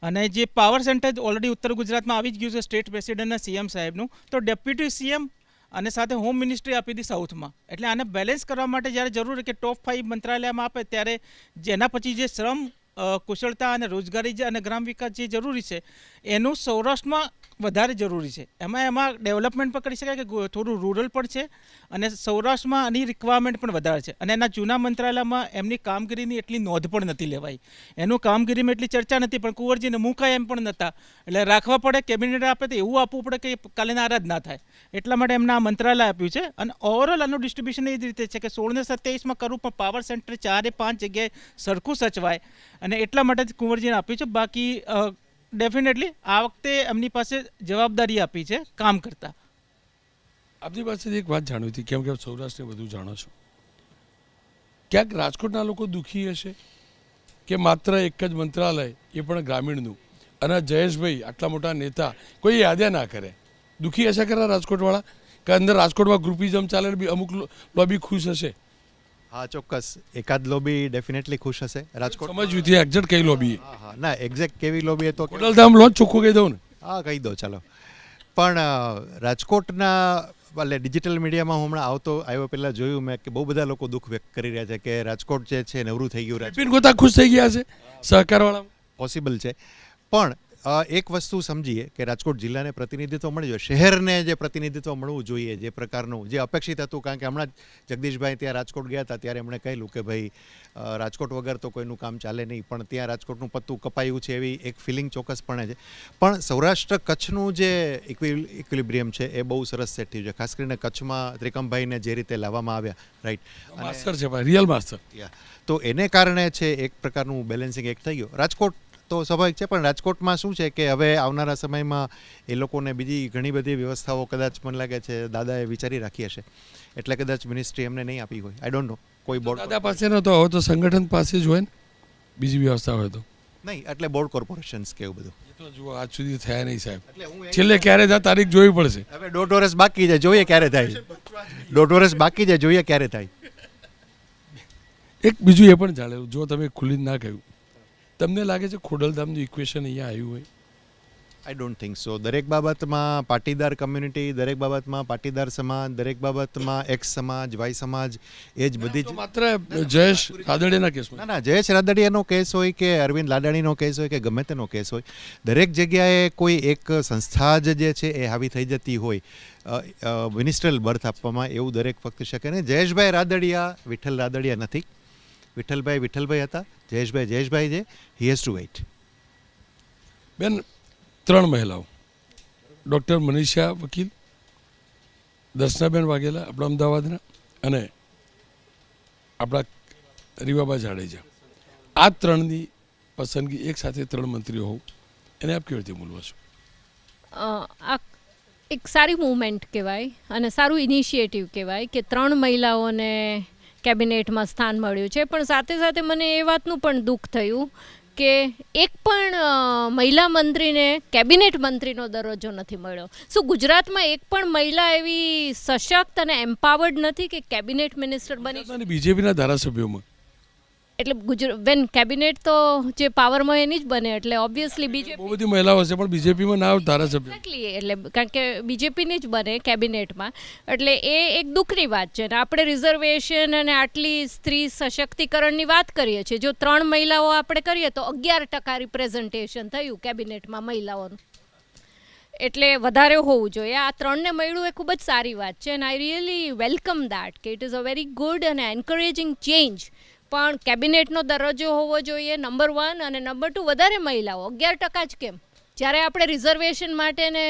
[SPEAKER 4] અને જે પાવર સેન્ટર ઓલરેડી ઉત્તર ગુજરાતમાં આવી જ ગયું છે સ્ટેટ પ્રેસિડેન્ટના સીએમ સાહેબનું, તો ડેપ્યુટી સીએમ અને સાથે હોમ મિનિસ્ટ્રી આપી હતી સાઉથમાં. એટલે આને બેલેન્સ કરવા માટે જ્યારે જરૂર કે ટોપ 5 મંત્રાલયમાં આપે, ત્યારે જેના પછી જે શ્રમ કુશળતા અને રોજગારી અને ગ્રામ વિકાસ જે જરૂરી છે એનું સૌરાષ્ટ્રમાં વધારે જરૂરી છે. એમાં ડેવલપમેન્ટ પણ કરી શકાય કે થોડું રૂરલ પણ છે અને સૌરાષ્ટ્રમાં આની રિક્વાયરમેન્ટ પણ વધારે છે. અને એના જૂના મંત્રાલયમાં એમની કામગીરીની એટલી નોંધ પણ નથી લેવાઈ. એનું કામગીરીમાં એટલી ચર્ચા નથી, પણ કુંવરજીને મૂકાય એમ પણ નહોતા. એટલે રાખવા પડે, કેબિનેટ આપે તો એવું આપવું પડે કે કાલે નારાજ ના થાય. એટલા માટે એમને આ મંત્રાલય આપ્યું છે. અને ઓવરઓલ આનું ડિસ્ટ્રીબ્યુશન એ જ રીતે છે કે 16 ને 27માં કરવું, પણ પાવર સેન્ટર 4-5 જગ્યાએ સરખું સચવાય, અને એટલા માટે કુંવરજીને આપ્યું છે. બાકી ડેફિનેટલી આ વખતે એમની પાસે જવાબદારી આપી છે કામ કરતા.
[SPEAKER 1] આપની પાસેથી એક વાત જાણવી હતી, કેમ કે સૌરાષ્ટ્રને બધું જાણો છો, ક્યાંક રાજકોટના લોકો દુઃખી હશે કે માત્ર એક જ મંત્રાલય, એ પણ ગ્રામીણનું, અને જયેશભાઈ આટલા મોટા નેતા કોઈ યાદ ના કરે? દુઃખી હશે ખરા રાજકોટવાળા કે અંદર રાજકોટમાં ગ્રુપિઝમ ચાલે, અમુક લોબી ખુશ હશે?
[SPEAKER 3] હા, ચોક્કસ એકાદ લોબી ડેફિનેટલી ખુશ હશે. રાજકોટ
[SPEAKER 1] સમજવું છે એક્ઝેક્ટ કઈ લોબી?
[SPEAKER 3] હા, ના એક્ઝેક્ટ કેવી લોબી તો
[SPEAKER 1] ખોડલધામ લો, ચોખ્ખું કહી દઉં ને?
[SPEAKER 3] હા, કહી દો ચાલો. પણ રાજકોટના એટલે ડિજિટલ મીડિયામાં હું હમણાં આવ્યો પહેલાં જોયું મેં કે બહુ બધા લોકો દુઃખ વ્યક્ત કરી રહ્યા છે કે રાજકોટ જે છે નવરું થઈ ગયું.
[SPEAKER 1] બિન ગોતા ખુશ થઈ ગયા છે સહકારવાળા?
[SPEAKER 3] પોસિબલ છે, પણ એક વસ્તુ સમજીએ કે રાજકોટ જિલ્લાને પ્રતિનિધિત્વ મળવું જોઈએ, શહેરને જે પ્રતિનિધિત્વ મળવું જોઈએ, જે પ્રકારનું જે અપેક્ષિત હતું. કારણ કે હમણાં જ જગદીશભાઈ ત્યાં રાજકોટ ગયા હતા, ત્યારે એમણે કહેલું કે ભાઈ રાજકોટ વગર તો કોઈનું કામ ચાલે નહીં, પણ ત્યાં રાજકોટનું પત્તું કપાયું છે એવી એક ફિલિંગ ચોક્કસપણે છે. પણ સૌરાષ્ટ્ર કચ્છનું જે ઇક્વિલિબ્રિયમ છે એ બહુ સરસ સેટ થયું છે. ખાસ કરીને કચ્છમાં ત્રિકમભાઈને જે રીતે લાવવામાં આવ્યા, રાઈટ,
[SPEAKER 1] માસ્ટર છે ભાઈ, રિયલ માસ્ટર.
[SPEAKER 3] તો એને કારણે છે એક પ્રકારનું બેલેન્સિંગ એક થઈ ગયું. રાજકોટ તો સ્વાભાવિક છે, પણ રાજકોટમાં શું છે કે હવે આવનારા સમયમાં એ લોકોને બીજી ઘણી બધી વ્યવસ્થાઓ કદાચ મને લાગે છે દાદાએ વિચારી રાખી હશે, એટલે કદાચ મિનિસ્ટ્રી એમને નહીં આપી હોય. I don't know. કોઈ બોર્ડ
[SPEAKER 1] દાદા પાસે નતો, હવે તો સંગઠન પાસે જ હોય ને બીજી વ્યવસ્થા હોય તો
[SPEAKER 3] નહીં, એટલે બોર્ડ કોર્પોરેશન્સ કે એવું બધું.
[SPEAKER 1] એ તો જુઓ આજ સુધી થયા નહીં સાહેબ. છેલ્લે ક્યારે થાય તારીખ જોવી પડશે.
[SPEAKER 3] હવે 1.5 વર્ષ બાકી છે, જોઈએ ક્યારે થાય. 1.5 વર્ષ બાકી છે, જોઈએ ક્યારે થાય.
[SPEAKER 1] એક બીજું એ પણ જાણ્યું, જો તમે ખુલ્લી ના કહ્યું, તમને લાગે છે ખોડલધામનું ઇક્વેશન અહીંયા આવ્યું હોય?
[SPEAKER 3] I don't think so. દરેક બાબતમાં પાટીદાર કમ્યુનિટી, દરેક બાબતમાં પાટીદાર સમાજ, દરેક બાબતમાં એક્સ સમાજ, વાય સમાજ, એ જ બધી જ.
[SPEAKER 1] માત્ર જયેશ રાદડિયાના કેસમાં
[SPEAKER 3] ના, જયેશ રાદડિયાનો કેસ હોય કે અરવિંદ લાડાણીનો કેસ હોય કે ગમે તેનો કેસ હોય, દરેક જગ્યાએ કોઈ એક સંસ્થા જે છે એ હાવી થઈ જતી હોય મિનિસ્ટ્રલ બર્થ આપવામાં, એવું દરેક વખતે શકે નહીં. જયેશભાઈ રાદડિયા વિઠ્ઠલ રાદડિયા નથી. વિઠ્ઠલભાઈ હતા, જયેશભાઈ છે. He has to wait.
[SPEAKER 1] બેન, 3 મહિલાઓ, ડૉક્ટર મનીષા વકીલ, દર્શનાબેન વાઘેલા આપણા અમદાવાદના, અને આપણા રીવાબા જાડેજા, આ 3ની પસંદગી એક સાથે 3 મંત્રીઓ હોવું, એને આપ કેવી રીતે મૂલવો છો?
[SPEAKER 5] આ એક સારી મૂવમેન્ટ કહેવાય અને સારું ઇનિશિયેટિવ કહેવાય કે 3 મહિલાઓને કેબિનેટમાં સ્થાન મળ્યું છે. પણ સાથે સાથે મને એ વાતનું પણ દુઃખ થયું કે એક પણ મહિલા મંત્રીને કેબિનેટ મંત્રીનો દરજ્જો નથી મળ્યો. શું ગુજરાતમાં એક પણ મહિલા એવી સશક્ત અને એમ્પાવર્ડ નથી કે કેબિનેટ મિનિસ્ટર બની?
[SPEAKER 1] બીજેપીના ધારાસભ્યોમાં
[SPEAKER 5] એટલે વેન કેબિનેટ તો જે પાવરમાં એની જ બને, એટલે ઓબ્વિયસલી બીજેપી
[SPEAKER 1] બહુ બધી મહિલાઓ છે, પણ બીજેપીમાં ના ધારાસભ્ય.
[SPEAKER 5] એક્ઝેક્ટલી, એટલે કારણ કે બીજેપીની જ બને કેબિનેટમાં, એટલે એ એક દુઃખની વાત છે. ને આપણે રિઝર્વેશન અને આટલી સ્ત્રી સશક્તિકરણની વાત કરીએ છીએ, જો 3 મહિલાઓ આપણે કરીએ તો 11% રિપ્રેઝન્ટેશન થયું કેબિનેટમાં મહિલાઓનું, એટલે વધારે હોવું જોઈએ. આ 3ને મળ્યું એ ખૂબ જ સારી વાત છે, અને આઈ રિયલી વેલકમ દેટ કે it is a very good અને એન્કરેજિંગ ચેન્જ. પણ કેબિનેટનો દરજ્જો હોવો જોઈએ, નંબર 1, અને નંબર 2 વધારે મહિલાઓ. 11% જ કેમ? જ્યારે આપણે રિઝર્વેશન માટે ને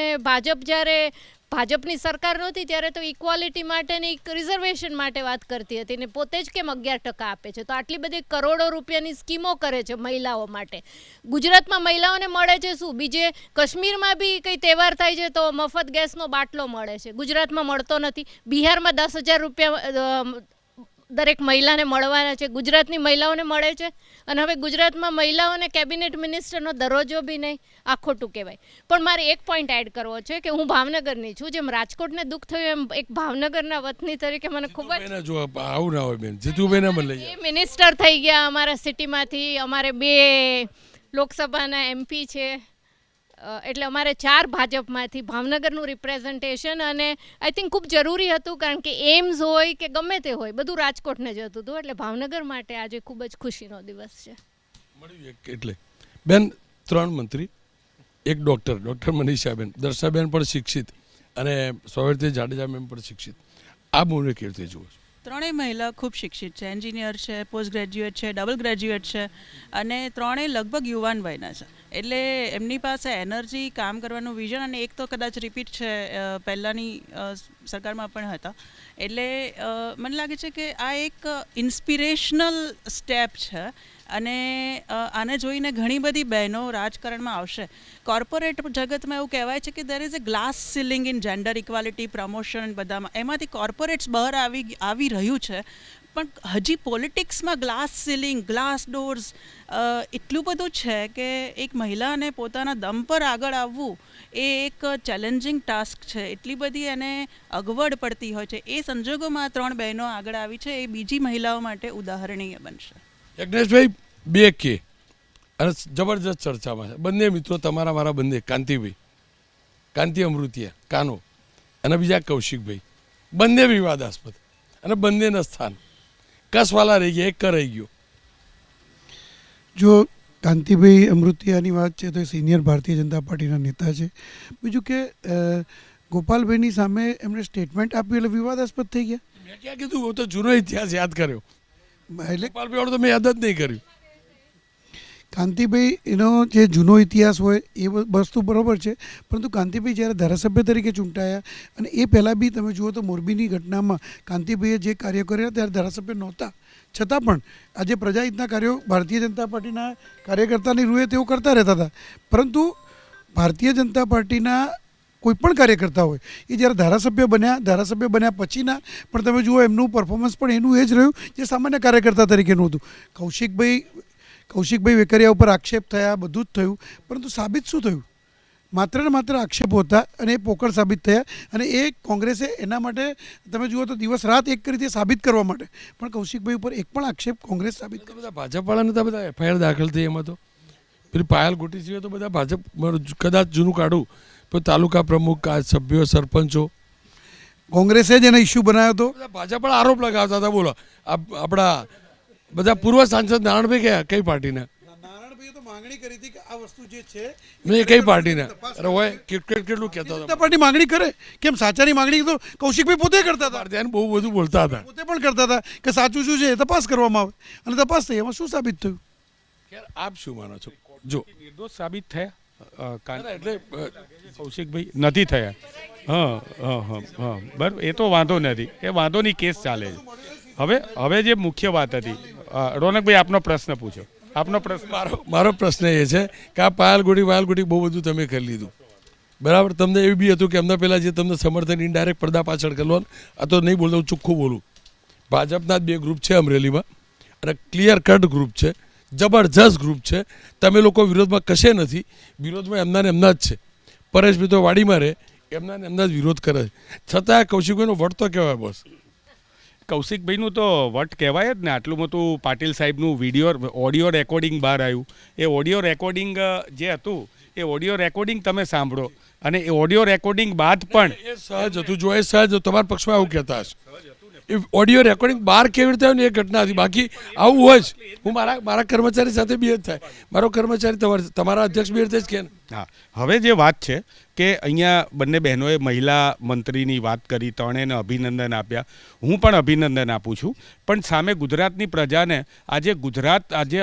[SPEAKER 5] ભાજપની સરકાર નહોતી ત્યારે તો ઇક્વાલિટી માટેની રિઝર્વેશન માટે વાત કરતી હતી ને પોતે જ કેમ 11% આપે છે? તો આટલી બધી કરોડો રૂપિયાની સ્કીમો કરે છે મહિલાઓ માટે. ગુજરાતમાં મહિલાઓને મળે છે શું? બીજે કાશ્મીરમાં બી કંઈ તહેવાર થાય છે તો મફત ગેસનો બાટલો મળે છે, ગુજરાતમાં મળતો નથી. બિહારમાં 10,000 રૂપિયા દરેક મહિલાને મળવાના છે, ગુજરાતની મહિલાઓને મળે છે. અને હવે ગુજરાતમાં મહિલાઓને કેબિનેટ મિનિસ્ટરનો દરજ્જો બી નહીં, આ ખોટું કહેવાય. પણ મારે એક પોઈન્ટ એડ કરવો છે કે હું ભાવનગરની છું, જેમ રાજકોટને દુઃખ થયું એમ એક ભાવનગરના વતની તરીકે મને ખૂબ જ
[SPEAKER 1] આવું ના હોય બેન. જીતુભાઈ
[SPEAKER 5] એ મિનિસ્ટર થઈ ગયા અમારા સિટીમાંથી, અમારે 2 લોકસભાના MP છે, એટલે અમારે 4 ભાજપમાંથી ભાવનગરનું રિપ્રેઝન્ટેશન, અને આઈ થિંક ખૂબ જરૂરી હતું, કારણ કે એમ્સ હોય કે ગમે તે હોય બધું રાજકોટને જતું હતું, એટલે ભાવનગર માટે આજે ખૂબ જ ખુશીનો દિવસ છે.
[SPEAKER 1] મળ્યું એટલે બેન 3 મંત્રી, એક ડૉક્ટર મનીષાબેન, દર્શાબેન પણ શિક્ષિત અને સ્વામિત્રી જાડેજા મેમ પણ શિક્ષિત. આ મૂળને કેવી રીતે જુઓ છો?
[SPEAKER 6] ત્રણેય મહિલા ખૂબ શિક્ષિત છે, એન્જિનિયર છે, પોસ્ટ ગ્રેજ્યુએટ છે, ડબલ ગ્રેજ્યુએટ છે અને ત્રણેય લગભગ યુવાન વયના છે. એટલે એમની પાસે એનર્જી, કામ કરવાનું વિઝન, અને એક તો કદાચ રિપીટ છે પહેલાંની સરકારમાં પણ હતા. એટલે મને લાગે છે કે આ એક ઇન્સ્પિરેશનલ સ્ટેપ છે અને આને જોઈને ઘણી બધી બહેનો રાજકારણમાં આવશે. કોર્પોરેટ જગતમાં એવું કહેવાય છે કે there is a glass ceiling in gender equality, promotion, બધામાં. એમાંથી કોર્પોરેટ્સ બહાર આવી રહ્યું છે, પણ હજી પોલિટિક્સમાં ગ્લાસ સીલિંગ, ગ્લાસ ડોર્સ એટલું બધું છે કે એક મહિલાને પોતાના દમ પર આગળ આવવું એ એક ચેલેન્જિંગ ટાસ્ક છે. એટલી બધી એને અગવડ પડતી હોય છે. એ સંજોગોમાં 3 બહેનો આગળ આવી છે, એ બીજી મહિલાઓ માટે ઉદાહરણીય બનશે.
[SPEAKER 1] યજ્ઞેશભાઈ, 2 કે અને જબરજસ્ત ચર્ચામાં છે બંને મિત્રો, તમારા મારા બંને, કાંતિ અમૃતિયા, કાનો, અને બીજા કૌશિકભાઈ, બંને વિવાદાસ્પદ અને બંનેના સ્થાન કસવાલા રહી ગયા, એક રહી ગયો.
[SPEAKER 7] જો કાંતિભાઈ અમૃતિયાની વાત છે તો એ સિનિયર ભારતીય જનતા પાર્ટીના નેતા છે. બીજું કે ગોપાલભાઈની સામે એમણે સ્ટેટમેન્ટ આપ્યું એટલે વિવાદાસ્પદ થઈ ગયા.
[SPEAKER 1] મેં ક્યાં કીધું? હું તો જૂનો ઇતિહાસ યાદ કર્યો.
[SPEAKER 7] એટલે
[SPEAKER 1] ગોપાલભાઈ તો મેં યાદ જ નહીં કર્યું.
[SPEAKER 7] કાંતિભાઈ એનો જે જૂનો ઇતિહાસ હોય એ વસ્તુ બરાબર છે, પરંતુ કાંતિભાઈ જ્યારે ધારાસભ્ય તરીકે ચૂંટાયા અને એ પહેલાં બી તમે જુઓ તો મોરબીની ઘટનામાં કાંતિભાઈએ જે કાર્ય કર્યા ત્યારે ધારાસભ્ય નહોતા, છતાં પણ આજે પ્રજાહિતના કાર્યો ભારતીય જનતા પાર્ટીના કાર્યકર્તાની રૂએ તેઓ કરતા રહેતા હતા. પરંતુ ભારતીય જનતા પાર્ટીના કોઈ પણ કાર્યકર્તા હોય એ જ્યારે ધારાસભ્ય બન્યા પછીના પણ તમે જુઓ એમનું પરફોર્મન્સ પણ એનું એ જ રહ્યું જે સામાન્ય કાર્યકર્તા તરીકેનું હતું. કૌશિકભાઈ વેકરિયા ઉપર આક્ષેપ થયા, બધું જ થયું, પરંતુ સાબિત શું થયું? માત્ર ને માત્ર આક્ષેપો હતા અને એ પોકળ સાબિત થયા. અને એ કોંગ્રેસે એના માટે તમે જુઓ તો દિવસ રાત એક કરી તે સાબિત કરવા માટે, પણ કૌશિકભાઈ ઉપર એક પણ આક્ષેપ કોંગ્રેસ સાબિત કરી.
[SPEAKER 1] બધા ભાજપવાળાને તો બધા FIR દાખલ થઈ, એમાં તો પેલી પાયલ ગોટી સિવાય તો બધા ભાજપ, કદાચ જૂનું કાઢું તો તાલુકા પ્રમુખ, સભ્યો, સરપંચો,
[SPEAKER 7] કોંગ્રેસે જ એને ઇસ્યુ બનાવ્યો હતો.
[SPEAKER 1] બધા ભાજપ પણ આરોપ લગાવતા હતા. બોલો, આપણા બધા પૂર્વ સાંસદ નારણભાઈ કયા કઈ પાર્ટીના?
[SPEAKER 7] નારાયણભાઈએ તો માંગણી કરી હતી કે આ વસ્તુ જે છે
[SPEAKER 1] નહીં, કઈ પાર્ટીના? અરે હોય કેટલું કહેતા હતા.
[SPEAKER 7] પાર્ટી માંગણી કરે, કેમ સાચાની માંગણી તો કૌશિકભાઈ પોતે કરતા હતા.
[SPEAKER 1] ભારતીય બહુ બધું બોલતા હતા,
[SPEAKER 7] પોતે પણ કરતા હતા કે સાચું શું છે એ તપાસ કરવામાં આવે, અને તપાસ થઈ, એમાં શું સાબિત થયું?
[SPEAKER 1] આપ શું માનો છો? જો
[SPEAKER 8] નિર્દોષ સાબિત થયા
[SPEAKER 1] એટલે
[SPEAKER 8] કૌશિકભાઈ નથી થયા. હા બરાબર, એ તો વાંધો નથી, એ વાંધોની કેસ ચાલે છે. હવે જે મુખ્ય વાત હતી, રોનકભાઈ આપનો પ્રશ્ન પૂછો. આપનો પ્રશ્ન.
[SPEAKER 1] મારો પ્રશ્ન એ છે કે આ પાયલગુડી બહુ બધું તમે કરી લીધું, બરાબર. તમને એવું બી હતું કે એમના પહેલાં જે તમને સમર્થન ઇનડાયરેક્ટ પડદા પાછળ કરવાનું, આ તો નહીં બોલતો, ચોખ્ખું બોલું. ભાજપના 2 ગ્રુપ છે અમરેલીમાં અને ક્લિયર કટ ગ્રુપ છે, જબરજસ્ત ગ્રુપ છે. તમે લોકો વિરોધમાં કશે નથી, વિરોધમાં એમના જ છે. પરેશભાઈ તો વાડીમાં રહે, એમના જ વિરોધ કરે છે, છતાં કૌશિકભાઈનો વટ તો કહેવાય બોસ.
[SPEAKER 8] કૌશિકભાઈનું તો વટ કહેવાય જ ને. આટલું મોટું પાટીલ સાહેબનું ઓડિયો રેકોર્ડિંગ બહાર આવ્યું. એ ઓડિયો રેકોર્ડિંગ જે હતું એ ઓડિયો રેકોર્ડિંગ તમે સાંભળો, અને એ ઓડિયો રેકોર્ડિંગ બાદ પણ
[SPEAKER 1] એ સહજ હતું. જો એ સહજ તમારા પક્ષમાં આવું કહેતા હશે, એ ઓડિયો રેકોર્ડિંગ બહાર કેવી રીતે આવ્યું ને એ ઘટના હતી. બાકી આવું હોય જ, હું મારા કર્મચારી સાથે બી જ થાય, મારો કર્મચારી તમારા અધ્યક્ષ બી રીતે જ કે.
[SPEAKER 8] હા, હવે જે વાત છે કે અહીંયા બંને બહેનોએ મહિલા મંત્રીની વાત કરી, ત્રણેયને અભિનંદન આપ્યા. હું પણ અભિનંદન આપું છું, પણ સામે ગુજરાતની પ્રજાને આજે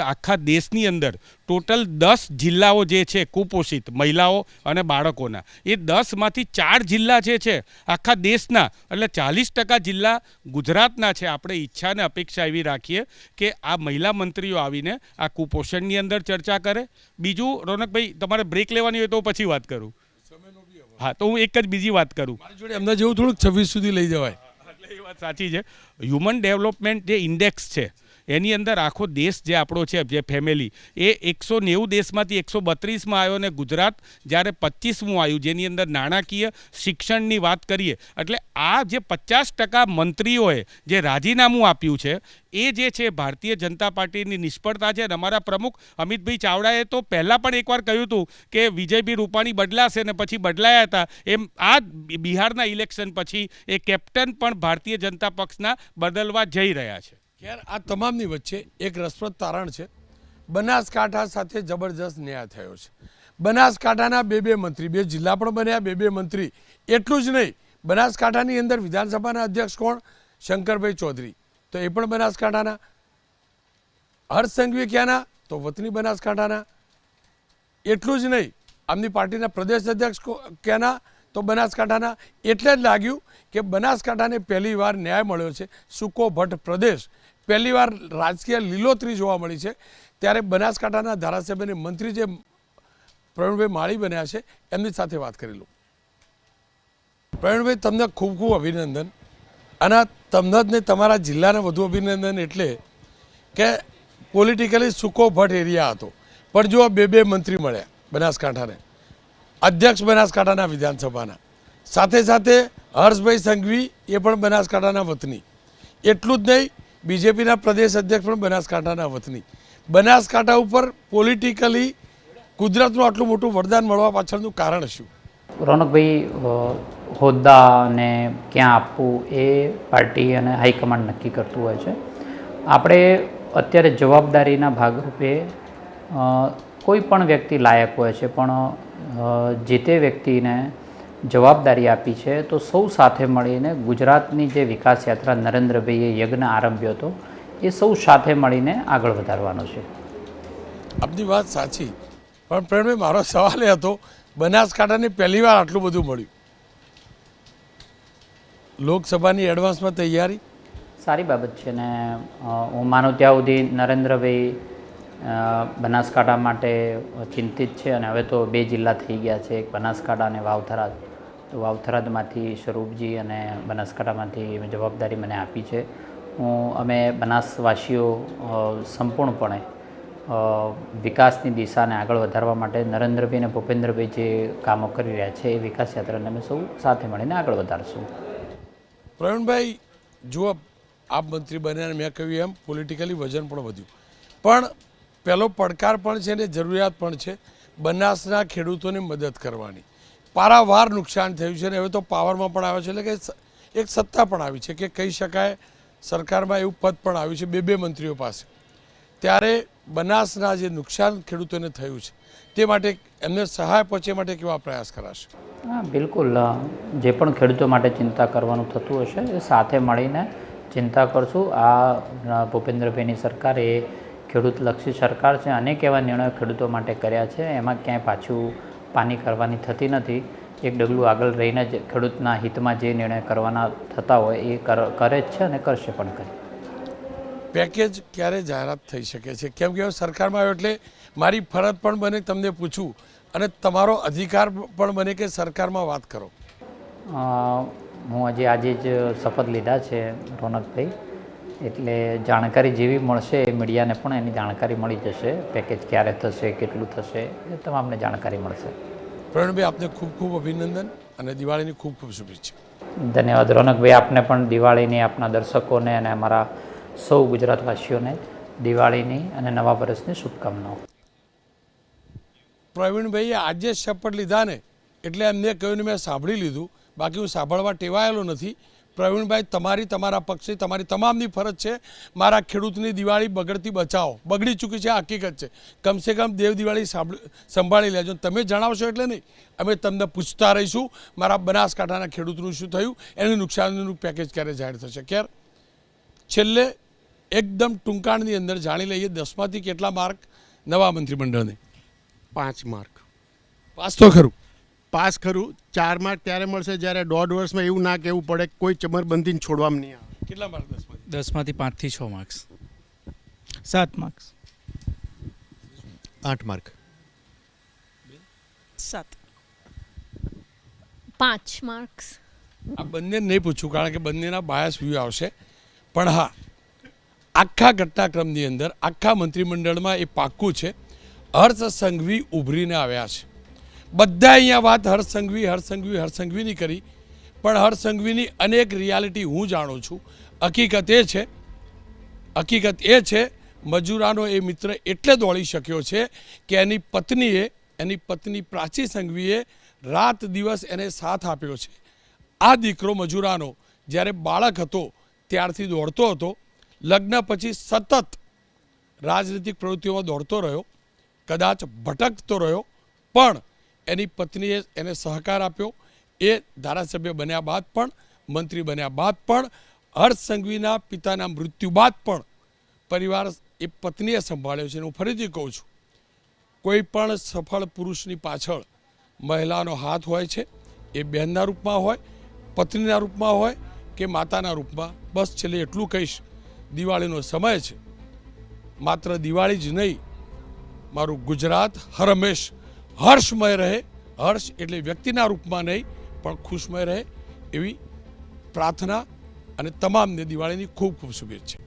[SPEAKER 8] આખા દેશની અંદર ટોટલ 10 જિલ્લાઓ જે છે કુપોષિત મહિલાઓ અને બાળકોના, એ 10માંથી 4 જિલ્લા જે છે આખા દેશના, એટલે 40% જિલ્લા ગુજરાતના છે. આપણે ઈચ્છા અને અપેક્ષા એવી રાખીએ કે આ મહિલા મંત્રીઓ આવીને આ કુપોષણની અંદર ચર્ચા કરે. બીજું, રોનકભાઈ તમારે બ્રેક લેવાની હોય તો પછી વાત કરું. હા, તો હું એક જ બીજી વાત કરું.
[SPEAKER 1] મારી જોડે એમના જેવું થોડુંક 26 સુધી લઈ જવાય.
[SPEAKER 8] એટલે એ વાત સાચી છે. હ્યુમન ડેવલપમેન્ટ જે ઇન્ડેક્સ છે એની અંદર આખો દેશ જે આપણો છે, જે ફેમિલી, એ 190 દેશમાંથી 132માં આવ્યો, અને ગુજરાત જ્યારે 25મું આવ્યું, જેની અંદર નાણાકીય શિક્ષણની વાત કરીએ. એટલે આ જે 50% મંત્રીઓએ જે રાજીનામું આપ્યું છે એ જે છે ભારતીય જનતા પાર્ટીની નિષ્ફળતા છે. અને અમારા પ્રમુખ અમિતભાઈ ચાવડાએ તો પહેલાં પણ એકવાર કહ્યું હતું કે વિજયભાઈ રૂપાણી બદલાશે, ને પછી બદલાયા હતા. એમ આ બિહારના ઇલેક્શન પછી એ કેપ્ટન પણ ભારતીય જનતા પક્ષના બદલવા જઈ રહ્યા છે.
[SPEAKER 1] યાર, આ તમામની વચ્ચે એક રસપ્રદ તારણ છે. બનાસકાંઠા સાથે જબરજસ્ત ન્યાય થયો છે. બનાસકાંઠાના બે મંત્રી, 2 જિલ્લા પણ બન્યા, 2 મંત્રી. એટલું જ નહીં, બનાસકાંઠાની અંદર વિધાનસભાના અધ્યક્ષ કોણ? શંકરભાઈ ચૌધરી, તો એ પણ બનાસકાંઠાના. હર્ષ સંઘવી ક્યાંના? તો વતની બનાસકાંઠાના. એટલું જ નહીં, આમની પાર્ટીના પ્રદેશ અધ્યક્ષ ક્યાંના? તો બનાસકાંઠાના. એટલે જ લાગ્યું કે બનાસકાંઠાને પહેલી વાર ન્યાય મળ્યો છે. સૂકો ભટ્ટ પ્રદેશ પહેલી વાર રાજકીય લીલોતરી જોવા મળી છે. ત્યારે બનાસકાંઠાના ધારાસભ્ય અને મંત્રી જે પ્રવીણભાઈ માળી બન્યા છે એમની સાથે વાત કરી લઉં. પ્રવીણભાઈ, તમને ખૂબ ખૂબ અભિનંદન. અને તમને જ નહીં, તમારા જિલ્લાને વધુ અભિનંદન એટલે કે પોલિટિકલી સૂકો ભટ્ટ એરિયા હતો, પણ જો 2 મંત્રી મળ્યા બનાસકાંઠાને, અધ્યક્ષ બનાસકાંઠાના વિધાનસભાના, સાથે સાથે હર્ષભાઈ સંઘવી એ પણ બનાસકાંઠાના વતની. એટલું જ નહીં, બીજેપીના પ્રદેશ અધ્યક્ષ પણ બનાસકાંઠાના વતની. બનાસકાંઠા ઉપર પોલિટિકલી કુદરતનું આટલું મોટું વરદાન મળવા પાછળનું કારણ શું?
[SPEAKER 12] રોનકભાઈ, હોદ્દાને ક્યાં આપવું એ પાર્ટી અને હાઈકમાન્ડ નક્કી કરતું હોય છે. આપણે અત્યારે જવાબદારીના ભાગરૂપે કોઈ પણ વ્યક્તિ લાયક હોય છે, પણ જે તે વ્યક્તિને જવાબદારી આપી છે તો સૌ સાથે મળીને ગુજરાતની જે વિકાસ યાત્રા નરેન્દ્રભાઈએ યજ્ઞ આરંભ્યો હતો એ સૌ સાથે મળીને આગળ વધારવાનો છે.
[SPEAKER 1] આપની વાત સાચી, પણ પ્રવીણભાઈ, મારો સવાલ એ હતો, બનાસકાંઠાને પહેલી વાર આટલું બધું મળ્યું. લોકસભાની એડવાન્સમાં તૈયારી
[SPEAKER 12] સારી બાબત છે ને હું માનું ત્યાં સુધી નરેન્દ્રભાઈ બનાસકાંઠા માટે ચિંતિત છે. અને હવે તો 2 જિલ્લા થઈ ગયા છે, એક બનાસકાંઠા અને વાવથરાદ. તો વાવથરાદમાંથી સ્વરૂપજી અને બનાસકાંઠામાંથી જવાબદારી મને આપી છે. અમે બનાસવાસીઓ સંપૂર્ણપણે વિકાસની દિશાને આગળ વધારવા માટે નરેન્દ્રભાઈ અને ભૂપેન્દ્રભાઈ જે કામો કરી રહ્યા છે એ વિકાસ યાત્રાને અમે સૌ સાથે મળીને આગળ વધારશું.
[SPEAKER 1] પ્રવીણભાઈ, જુઓ, આપ મંત્રી બન્યા, મેં કહ્યું એમ પોલિટિકલી વજન પણ વધ્યું, પણ પહેલો પડકાર પણ છે ને જરૂરિયાત પણ છે બનાસના ખેડૂતોને મદદ કરવાની. પારાવાર નુકસાન થયું છે ને હવે તો પાવરમાં પણ આવ્યો છે, એટલે કે એક સત્તા પણ આવી છે, કે કહી શકાય સરકારમાં એવું પદ પણ આવ્યું છે 2 મંત્રીઓ પાસે. ત્યારે બનાસના જે નુકસાન ખેડૂતોને થયું છે તે માટે એમને સહાય પહોંચે માટે કેવા પ્રયાસ કરાશે?
[SPEAKER 12] હા, બિલકુલ. જે પણ ખેડૂતો માટે ચિંતા કરવાનું થતું હશે એ સાથે મળીને ચિંતા કરશું. આ ભૂપેન્દ્રભાઈની સરકાર એ ખેડૂતલક્ષી સરકાર છે. અનેક એવા નિર્ણયો ખેડૂતો માટે કર્યા છે, એમાં ક્યાંય પાછું પાની કરવાની થતી નથી. એક ડગલું આગળ રહીને જ ખેડૂતના હિતમાં જે નિર્ણય કરવાના થતા હોય એ કરે જ છે અને કરશે પણ કરે.
[SPEAKER 1] પેકેજ ક્યારે જાહેરાત થઈ શકે છે? કેમ કે સરકારમાં આવ્યો એટલે મારી ફરજ પણ બને તમને પૂછું, અને તમારો અધિકાર પણ બને કે સરકારમાં વાત કરો.
[SPEAKER 12] હું આજે જ શપથ લીધા છે રોનકભાઈ, એટલે જાણકારી જેવી મળશે એ મીડિયાને પણ એની જાણકારી મળી જશે. પેકેજ ક્યારે થશે, કેટલું થશે, એ તમામને જાણકારી મળશે.
[SPEAKER 1] પ્રવીણભાઈ, આપને ખૂબ ખૂબ અભિનંદન અને દિવાળીની ખૂબ ખૂબ શુભેચ્છા.
[SPEAKER 12] ધન્યવાદ રોનકભાઈ. આપને પણ દિવાળીની, આપના દર્શકોને અને અમારા સૌ ગુજરાતવાસીઓને દિવાળીની અને નવા વર્ષની શુભકામનાઓ.
[SPEAKER 1] પ્રવીણભાઈએ આજે શપથ લીધા ને એટલે એમને કહ્યું ને મેં સાંભળી લીધું, બાકી હું સાંભળવા ટેવાયેલો નથી. પ્રવીણભાઈ, તમારા પક્ષની, તમારી તમામની ફરજ છે મારા ખેડૂતની દિવાળી બગડતી બચાવો. બગડી ચૂકી છે, હકીકત છે. કમસે કમ દેવ દિવાળી સંભાળી લેજો. તમે જણાવશો એટલે નહીં, અમે તમને પૂછતા રહીશું મારા બનાસકાંઠાના ખેડૂતનું શું થયું, એનું નુકસાનનું પેકેજ ક્યારે જાહેર થશે. ક્યારે છેલ્લે એકદમ ટૂંકાણની અંદર જાણી લઈએ, 10માંથી કેટલા માર્ક નવા મંત્રીમંડળને?
[SPEAKER 2] 5 માર્ક.
[SPEAKER 1] પાસ તો ખરું?
[SPEAKER 2] પાસ ખરું. 4 માર્ક ત્યારે મળશે જ્યારે 1.5 વર્ષમાં એવું ના કહેવું પડે કોઈ ચમરબંધીને છોડવામાં નહીં આવે.
[SPEAKER 1] કેટલા માર્ક?
[SPEAKER 11] 10માંથી 5 થી 6 માર્ક્સ.
[SPEAKER 4] 7 માર્ક્સ.
[SPEAKER 3] 8 માર્ક.
[SPEAKER 6] 7.
[SPEAKER 5] 5 માર્ક્સ.
[SPEAKER 1] આ બંને નહીં પૂછું કારણ કે બંનેના બાયસ વ્યૂ આવશે, પણ હા, આખા ઘટનાક્રમની અંદર આખા મંત્રીમંડળમાં એ પાક્કું છે, હર્ષ સંઘવી ઉભરીને આવ્યા છે. બધા અહીંયા વાત હર્ષ સંઘવીની કરી, પણ હર્ષ સંઘવીની અનેક રિયાલિટી હું જાણું છું. હકીકત એ છે મજૂરાનો એ મિત્ર એટલે દોડી શક્યો છે કે એની પત્ની પ્રાચી સંઘવીએ રાત દિવસ એને સાથ આપ્યો છે. આ દીકરો મજૂરાનો જ્યારે બાળક હતો ત્યારથી દોડતો હતો. લગ્ન પછી સતત રાજનીતિક પ્રવૃત્તિઓમાં દોડતો રહ્યો, કદાચ ભટકતો રહ્યો, પણ એની પત્નીએ એને સહકાર આપ્યો. એ ધારાસભ્ય બન્યા બાદ પણ, મંત્રી બન્યા બાદ પણ, હર્ષ સંઘવીના પિતાના મૃત્યુ બાદ પણ પરિવાર એ પત્નીએ સંભાળ્યો છે. હું ફરીથી કહું છું, કોઈ પણ સફળ પુરુષની પાછળ મહિલાનો હાથ હોય છે. એ બહેનના રૂપમાં હોય, પત્નીના રૂપમાં હોય કે માતાના રૂપમાં. બસ છેલ્લે એટલું કહીશ, દિવાળીનો સમય છે. માત્ર દિવાળી જ નહીં, મારું ગુજરાત હરમેશ હર્ષમય રહે. હર્ષ એટલે વ્યક્તિના રૂપમાં નહીં, પણ ખુશમય રહે એવી પ્રાર્થના, અને તમામને દિવાળીની ખૂબ ખૂબ શુભેચ્છા.